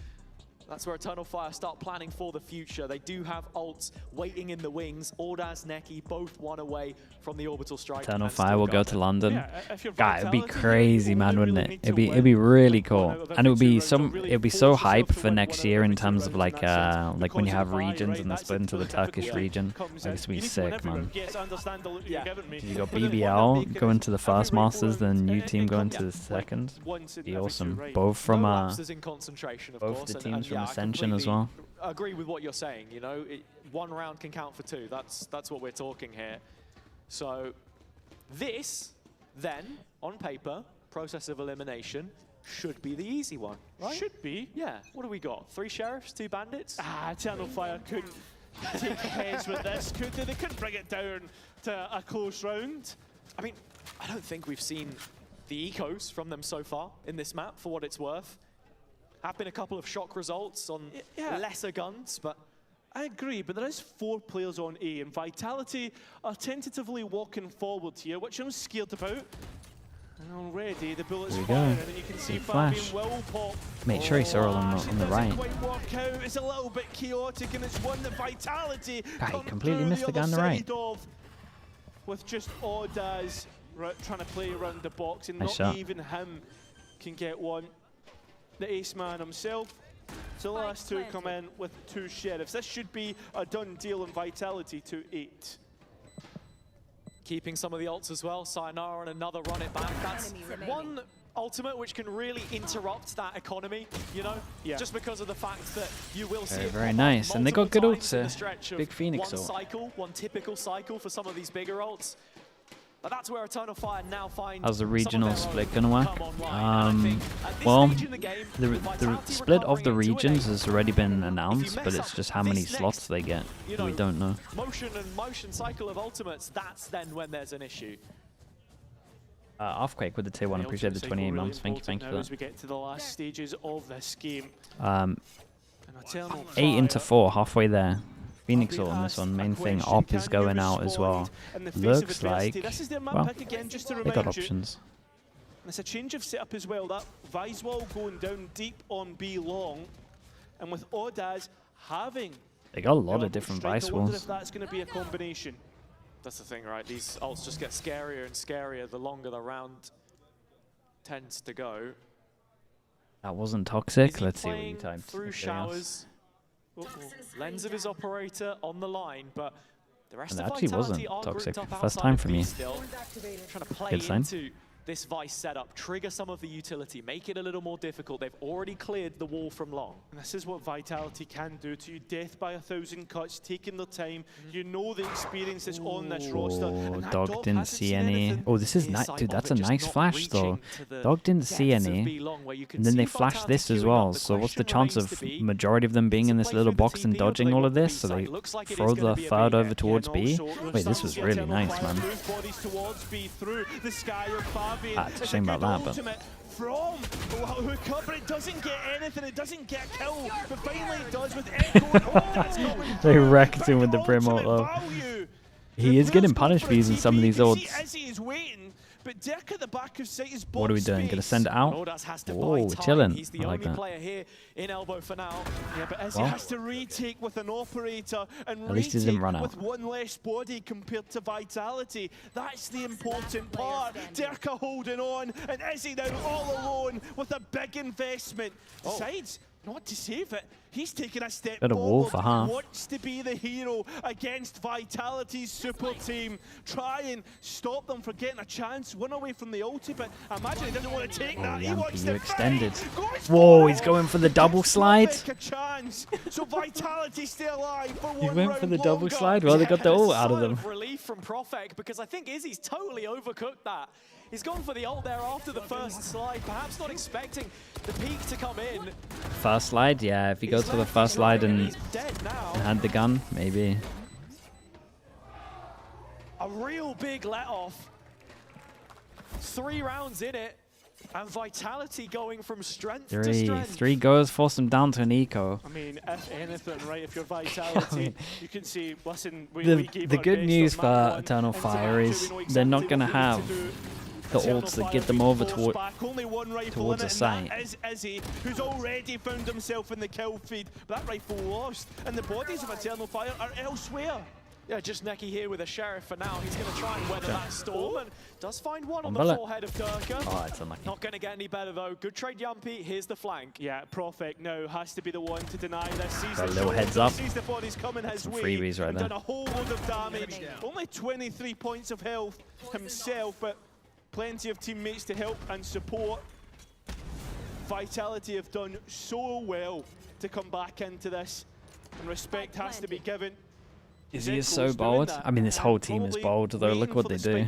S1: that's where Eternal Fire start planning for the future. They do have ults waiting in the wings. Audaz, Neki, both one away from the orbital strike.
S2: Eternal
S1: and
S2: Fire
S1: still
S2: will
S1: got
S2: go
S1: it.
S2: to London.
S3: Yeah, if you're
S2: God, it'd be
S3: Vitality,
S2: crazy,
S3: you
S2: man,
S3: only
S2: wouldn't
S3: really
S2: it?
S3: need to
S2: It'd be really
S3: win
S2: cool,
S3: one out of
S2: and it would
S3: every
S2: be
S3: two
S2: some.
S3: rounds, or really
S2: It'd be
S3: force
S2: so
S3: yourself
S2: hype
S3: to
S2: for
S3: win
S2: next
S3: one out
S2: year
S3: of
S2: in
S3: every two
S2: terms of
S3: rounds in that sense.
S2: like when you
S3: Because
S2: have
S3: of the buy,
S2: regions
S3: right,
S2: and they
S3: that's
S2: split into the
S3: typical
S2: Turkish
S3: thing
S2: region.
S3: comes
S2: Like,
S3: in.
S2: it's gonna be
S3: You need to win
S2: sick,
S3: every
S2: man.
S3: round. Yes, I understand the look
S1: Yeah.
S3: you're giving me.
S2: You got
S3: But then one
S2: BBL
S3: I'm making
S2: going
S3: is
S2: to the
S3: every
S2: first
S3: round
S2: Masters, then new
S3: it
S2: team going to
S3: comes,
S2: the
S3: like,
S2: second.
S3: once in
S2: Be
S3: every two
S2: awesome.
S3: rounds.
S2: Both from
S1: No lapses in concentration, of
S2: both
S1: course,
S2: the
S1: and
S2: teams from
S1: yeah, I
S2: Ascension as
S1: completely
S2: well.
S1: agree with what you're saying. You know, one round can count for 2. That's what we're talking here. So this, then, on paper, process of elimination should be the easy one, right?
S3: Should be.
S1: Yeah. What do we got? 3 sheriffs, 2 bandits?
S3: Eternal Fire couldn't take heads with this, could they? They couldn't bring it down to a close round.
S1: I mean, I don't think we've seen the ecos from them so far in this map, for what it's worth. Have been a couple of shock results on
S3: Yeah.
S1: lesser guns, but
S3: I agree, but there is 4 players on A, and Vitality are tentatively walking forward here, which I'm scared about. And already the bullets
S2: There we go.
S3: firing, and you can see
S2: Big
S3: Fabian
S2: flash.
S3: will pop.
S2: Mate, sure he's all on
S3: Actually
S2: the
S3: doesn't
S2: right.
S3: quite work out. It's a little bit chaotic, and it's one that Vitality
S2: God, he
S3: come
S2: completely
S3: through
S2: missed the guy
S3: other
S2: on the right.
S3: side of, with just Audaz trying to play around the box, and
S2: Nice
S3: not
S2: shot.
S3: even him can get one. The ace man himself. So the last 2 come in with 2 sheriffs. This should be a done deal in Vitality to 8.
S1: keeping some of the ults as well. Sayonara and another run it back. That's
S4: Enemy remaining.
S1: one ultimate which can really interrupt that economy, you know?
S3: Yeah.
S1: Just because of the fact that you will see it
S2: Very
S1: pop up
S2: nice. And they got good
S1: multiple
S2: ults
S1: times in
S2: here.
S1: the stretch of
S2: Big Phoenix
S1: one
S2: ult.
S1: cycle, one typical cycle for some of these bigger ults. But that's where Eternal Fire now finds
S2: How's the
S1: some of
S2: regional
S1: their
S2: split
S1: own
S2: gonna work?
S1: come online. And I think at this
S2: Well,
S1: stage in the game,
S2: the
S1: with Vitality
S2: split of the
S1: recovering into an
S2: regions
S1: eight,
S2: has already been
S1: mess
S2: announced, but it's
S1: up
S2: just how many
S1: this
S2: slots
S1: next,
S2: they get.
S1: you
S2: We
S1: know,
S2: don't know.
S1: motion cycle of ultimates, that's then when there's an issue.
S2: Offquake with the tier 1.
S3: The
S2: Appreciate the
S3: ultimate
S2: 28
S3: cycle really
S2: months. Thank you
S3: important
S2: for
S3: now as
S2: that.
S3: we get to the last stages of this game.
S2: Um,
S3: And Eternal
S2: 8 into
S3: Fire
S2: 4, halfway there. Phoenix
S3: I'll
S2: ult
S3: be
S2: on this
S3: asked
S2: one.
S3: a
S2: Main thing,
S3: question.
S2: op is
S3: Can
S2: going
S3: you
S2: out as well.
S3: respond in the face of
S2: Looks
S3: adversity?
S2: like,
S3: This is their map
S2: well,
S3: pick again, just to
S2: they
S3: remind
S2: got
S3: you.
S2: options.
S3: And it's a change of setup as well. That Viswall going down deep on B long, and with Audaz having
S2: They got a lot
S3: the
S2: of different
S3: strike,
S2: vice
S3: I wonder
S2: walls.
S3: if that's going to be a combination.
S1: That's the thing, right? These ults just get scarier and scarier the longer the round tends to go.
S2: That wasn't toxic. Let's see what you typed.
S1: Through showers. Lens of his operator on the line, but the rest
S2: And
S1: of
S2: that actually
S1: Vitality
S2: wasn't
S1: are
S2: toxic.
S1: grouped up
S2: First
S1: outside
S2: time
S1: of
S2: for
S1: B
S2: me.
S1: still. Trying to play
S2: Good sign.
S1: into this Vice setup, trigger some of the utility, make it a little more difficult. They've already cleared the wall from long.
S3: And this is what Vitality can do to you. Death by 1,000 cuts, taking their time. You know the experience that's on this roster. And that
S2: Dog didn't
S3: hasn't
S2: see
S3: seen
S2: any.
S3: anything.
S2: Oh, this is nice. Dude, that's a nice flash, though. Dog didn't see any. And then they flashed this as well. So what's the chance of majority of them being in this little box and dodging all of this? So they throw the third over towards B. Wait, this was really nice, man. It's a shame about that, but...
S3: From hookup, but it doesn't get anything, it doesn't get a kill, but finally it does with Echo.
S2: They wrecked him with the Brim ult, though. He is getting punished for using some of these ults.
S3: But Dirk at the back of sight is
S2: What are we doing? Gonna send it out? Whoa, we're chilling.
S1: He's the
S2: I like
S1: only
S2: that.
S1: player here in elbow for now.
S3: Yeah, but Izzy has to retake with an operator and
S2: At least he didn't run out.
S3: with one less body compared to Vitality. That's the important part. Dirk holding on, and Izzy now all alone with a big investment. Decides not to save it. He's taking a step
S2: Got a wall
S3: forward.
S2: for half.
S3: Wants to be the hero against Vitality's super team. Try and stop them from getting a chance. One away from the ulti, but I imagine he doesn't want to take that. He wants
S2: you
S3: to
S2: extended.
S3: fight.
S2: Whoa, he's going for the double slide.
S3: A chance. So Vitality still alive for
S2: He
S3: one
S2: went for
S3: round
S2: the double
S3: longer.
S2: slide. Well, they got the ult out of
S1: Sigh
S2: them.
S1: relief from Profek, because I think Izzy's totally overcooked that. He's gone for the ult there after the first slide, perhaps not expecting the peak to come in.
S2: First slide, yeah. If he goes for the first slide and
S1: He's dead now.
S2: had the gun, maybe.
S1: A real big let off. 3 rounds in it, and Vitality going from strength to strength.
S2: Three goes, force him down to an eco.
S3: I mean, if anything, right, if you're Vitality, you can say, listen, we gave
S2: The
S3: our
S2: good
S3: best
S2: news
S3: on
S2: for
S3: map 1,
S2: Eternal
S3: and so
S2: Fire
S3: actually
S2: is
S3: we know
S2: they're not
S3: exactly
S2: going to
S3: what we
S2: have
S3: need to do.
S2: the
S3: Eternal
S2: ults that
S3: Fire
S2: get them
S3: being
S2: over
S3: forced back. Only one rifle
S2: towards
S3: in
S2: a
S3: it,
S2: site.
S3: and that is Izzy, who's already found himself in the kill feed. But that rifle lost, and the bodies of Eternal Fire are elsewhere.
S1: Yeah, just Neki here with a Sheriff for now. He's going to try and weather that storm, and does find one on
S2: Umbrella.
S1: the forehead of Durka.
S2: Oh, it's unlucky.
S1: Not going to get any better, though. Good trade, Yumpy. Here's the flank.
S3: Yeah, Profek now has to be the one to deny this. Sees
S2: Got a
S3: the
S2: little
S3: shoulder,
S2: heads up.
S3: sees the bodies coming his
S2: Some
S3: way.
S2: freebies right
S3: and
S2: there.
S3: done a whole load of damage. Only 23 points of health himself, but plenty of teammates to help and support. Vitality have done so well to come back into this, and respect has to be given.
S2: Izzy is so bold. I mean, this whole team is bold, though. Look what they do.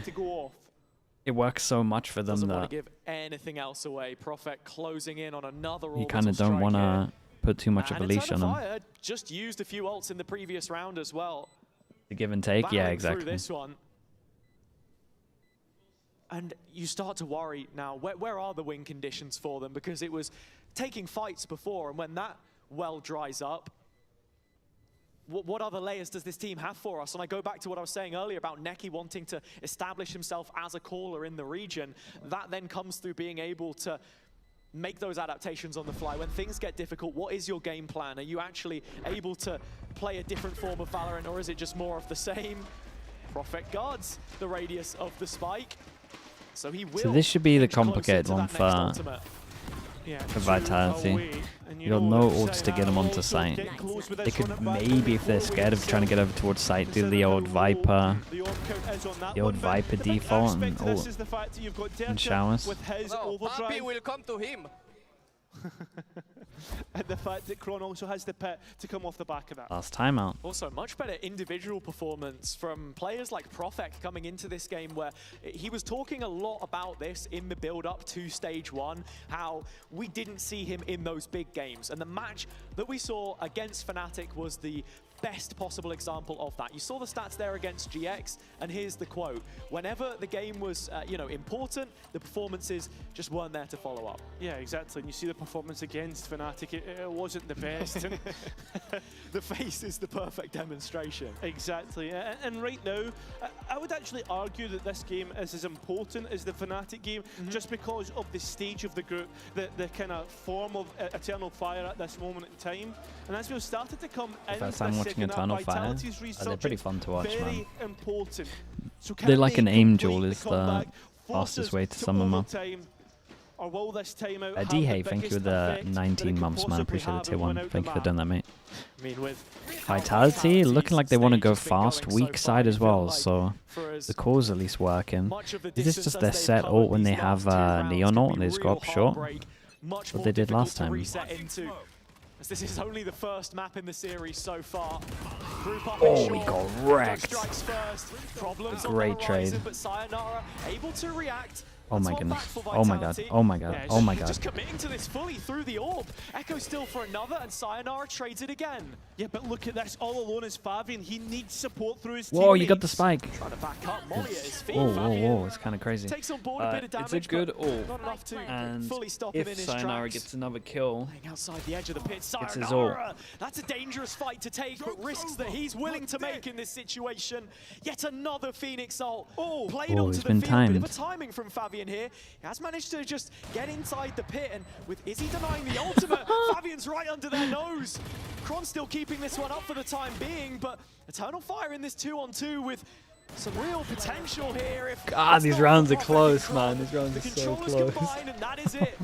S2: It works so much for them
S1: Doesn't want
S2: that
S1: to give anything else away. Profek closing in on another
S2: you kind of don't want to put too much of a leash on them.
S1: Fire just used a few ults in the previous round as well.
S2: The give and take, yeah,
S1: Battling
S2: exactly.
S1: through this one. And you start to worry now, where are the win conditions for them? Because it was taking fights before, and when that well dries up, what other layers does this team have for us? And I go back to what I was saying earlier about Neki wanting to establish himself as a caller in the region. That then comes through being able to make those adaptations on the fly. When things get difficult, what is your game plan? Are you actually able to play a different form of Valorant, or is it just more of the same? Profek guards the radius of the spike. So he will.
S2: So this should be the
S1: edge closer
S2: complicated
S1: to
S2: one
S1: that next
S2: for
S1: ultimate.
S2: Vitality. You got no ults to get them onto site. They could maybe, if they're scared of trying to get over towards site, do the old Viper default and showers.
S5: No, Papi will come to him.
S3: And the fact that Kron also has the pit to come off the back of that.
S2: Last timeout.
S1: Also, much better individual performance from players like Profek coming into this game, where he was talking a lot about this in the build-up to Stage 1, how we didn't see him in those big games. And the match that we saw against Fnatic was the best possible example of that. You saw the stats there against GX, and here's the quote. Whenever the game was, important, the performances just weren't there to follow up.
S3: Yeah, exactly. And you see the performance against Fnatic, it wasn't the best.
S1: The face is the perfect demonstration.
S3: Exactly. And right now, I would actually argue that this game is as important as the Fnatic game, just because of the stage of the group, the kind of form of Eternal Fire at this moment in time. And as we've started to come into
S2: First time
S3: this
S2: watching watching Eternal Fire. They're pretty fun to watch, man.
S3: So
S2: They're like an aim duel is the fastest way to sum them up. D-Hay, thank you for the 19 months, man. Appreciate the tier 1. Thank you for doing that, mate. Vitality, looking like they want to go fast. Weak side as well, so the core's at least working. Is this just their set ult when they have Neon ult and they just go up short? What they did last time.
S1: This is only the first map in the series so far.
S2: Oh, we got wrecked. Great trade.
S1: But Sayonara able to react.
S2: Oh my goodness. Oh my god. Oh my god. Oh my god.
S1: Just committing to this fully through the orb. Echo still for another, and Sayonara trades it again.
S3: Yeah, but look at this. All alone is Fabian. He needs support through his
S2: Whoa,
S3: teammates.
S2: you got the spike.
S1: Trying to back up Molly at his feet.
S2: Whoa, it's kind of crazy.
S1: Takes on board a bit of damage,
S2: it's a good ult.
S1: not enough to
S2: And
S1: fully stop him in
S2: if
S1: his
S2: Sayonara
S1: tracks.
S2: gets another kill,
S1: Outside the edge of the pit,
S2: his ult.
S1: Sayonara. That's a dangerous fight to take, but risks that he's willing to make in this situation. Yet another Phoenix ult. Played onto
S2: he's
S1: the
S2: been
S1: field.
S2: timed.
S1: Bit of a timing from Fabian here. He has managed to just get inside the pit, and with Izzy denying the ultimate, Fabian's right under their nose. Kron still keeping this one up for the time being, but Eternal Fire in this 2-on-2 with some real potential here. If
S2: God, these rounds are close, man. These rounds are so close.
S1: Combine, and that is it.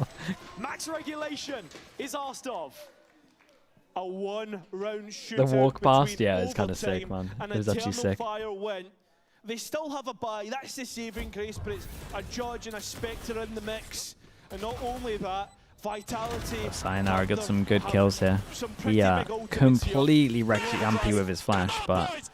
S1: Max regulation is asked of.
S3: A one-round shooter.
S2: The walk past,
S3: between
S2: yeah, it's kind of
S3: Overtime
S2: sick, man.
S3: and
S2: It was actually
S3: Eternal
S2: sick.
S3: Fire win. They still have a bye. That's the saving grace, but it's a Judge and a Spectre in the mix. And not only that, Vitality.
S2: Sayonara got some good kills here. He completely wrecked Yampy with his flash, but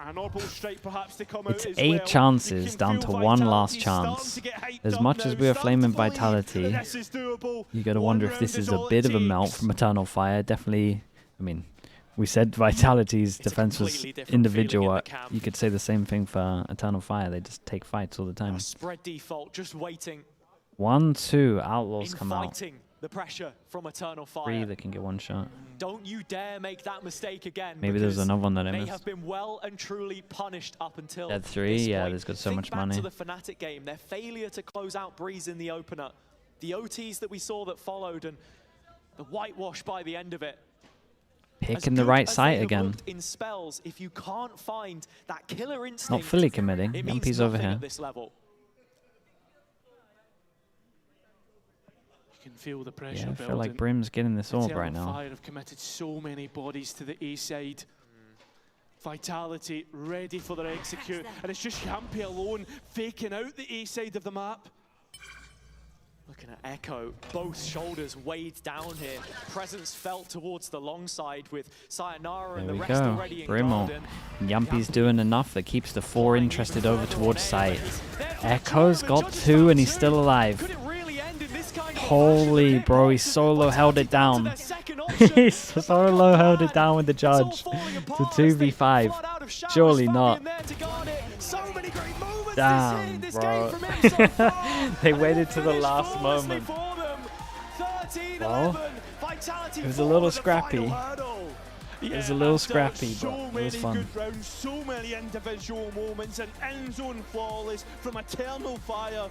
S3: An orbital strike perhaps to come
S2: it's
S3: out as
S2: 8
S3: well.
S2: chances
S3: You can
S2: down
S3: feel
S2: to 1 last
S3: Vitality starting
S2: chance.
S3: to get hyped
S2: As
S3: up
S2: much
S3: now,
S2: as we are
S3: starting
S2: flaming
S3: to believe
S2: Vitality,
S3: that this is doable.
S2: you gotta wonder if this
S3: One
S2: is
S3: round
S2: a
S3: all
S2: bit
S3: it
S2: of a melt
S3: takes.
S2: from Eternal Fire. Definitely, I mean, we said Vitality's defense was
S1: completely different
S2: individual.
S1: feeling in the camp.
S2: You could say the same thing for Eternal Fire. They just take fights all the time.
S1: Spread default, just waiting,
S2: 1-2 Outlaws come out.
S1: inviting the pressure from Eternal
S2: 3
S1: Fire.
S2: that can get 1 shot.
S1: Don't you dare make that mistake again.
S2: Maybe there's
S1: because
S2: another one that I
S1: they
S2: missed.
S1: have been well and truly punished up until
S2: Dead 3,
S1: this
S2: yeah,
S1: point.
S2: there's got so
S1: Think
S2: much
S1: back
S2: money.
S1: to the Fnatic game, their failure to close out Breeze in the opener, the OTs that we saw that followed, and the whitewash by the end of it.
S2: Picking the right site again.
S1: In spells, if you can't find that killer instinct,
S2: Not fully committing.
S1: it means
S2: Yampy's over
S1: nothing
S2: here.
S1: at this level.
S3: You can feel the pressure
S2: Yeah, I
S3: building.
S2: feel like Brim's getting this orb
S3: Eternal
S2: right now.
S3: Fire have committed so many bodies to the A side. Vitality ready for their execute, and it's just Yampy alone faking out the A side of the map.
S1: Looking at Echo, both shoulders weighed down here. Presence felt towards the long side with Sayonara and
S2: There
S1: the
S2: we
S1: rest
S2: go.
S1: already in
S2: Brimmo.
S1: garden.
S2: Yampy's doing enough that keeps the 4 interested over towards site. Echo's got 2 and he's still alive.
S1: Could it really end in this kind of
S2: Holy
S1: fashion?
S2: bro, he solo held it down.
S1: Their second option.
S2: He solo held it down with the
S1: It's all
S2: judge.
S1: falling
S2: It's
S1: apart
S2: a
S1: as they
S2: 2v5.
S1: flood out of showers.
S2: Surely
S1: Fabian
S2: not.
S1: there to guard it. So many great moments
S2: Damn,
S1: this
S2: bro.
S1: game from him so far.
S2: They
S1: And
S2: waited
S1: it
S2: to the
S1: finished
S2: last
S1: flawlessly
S2: moment.
S1: for them. 13-11.
S2: Well,
S1: Vitality
S2: it was a little
S1: forward the
S2: scrappy.
S1: final hurdle.
S2: It was a little
S3: after
S2: scrappy,
S3: so
S2: but it
S3: many
S2: was fun.
S3: good rounds, so many individual moments, and end zone flawless from Eternal Fire.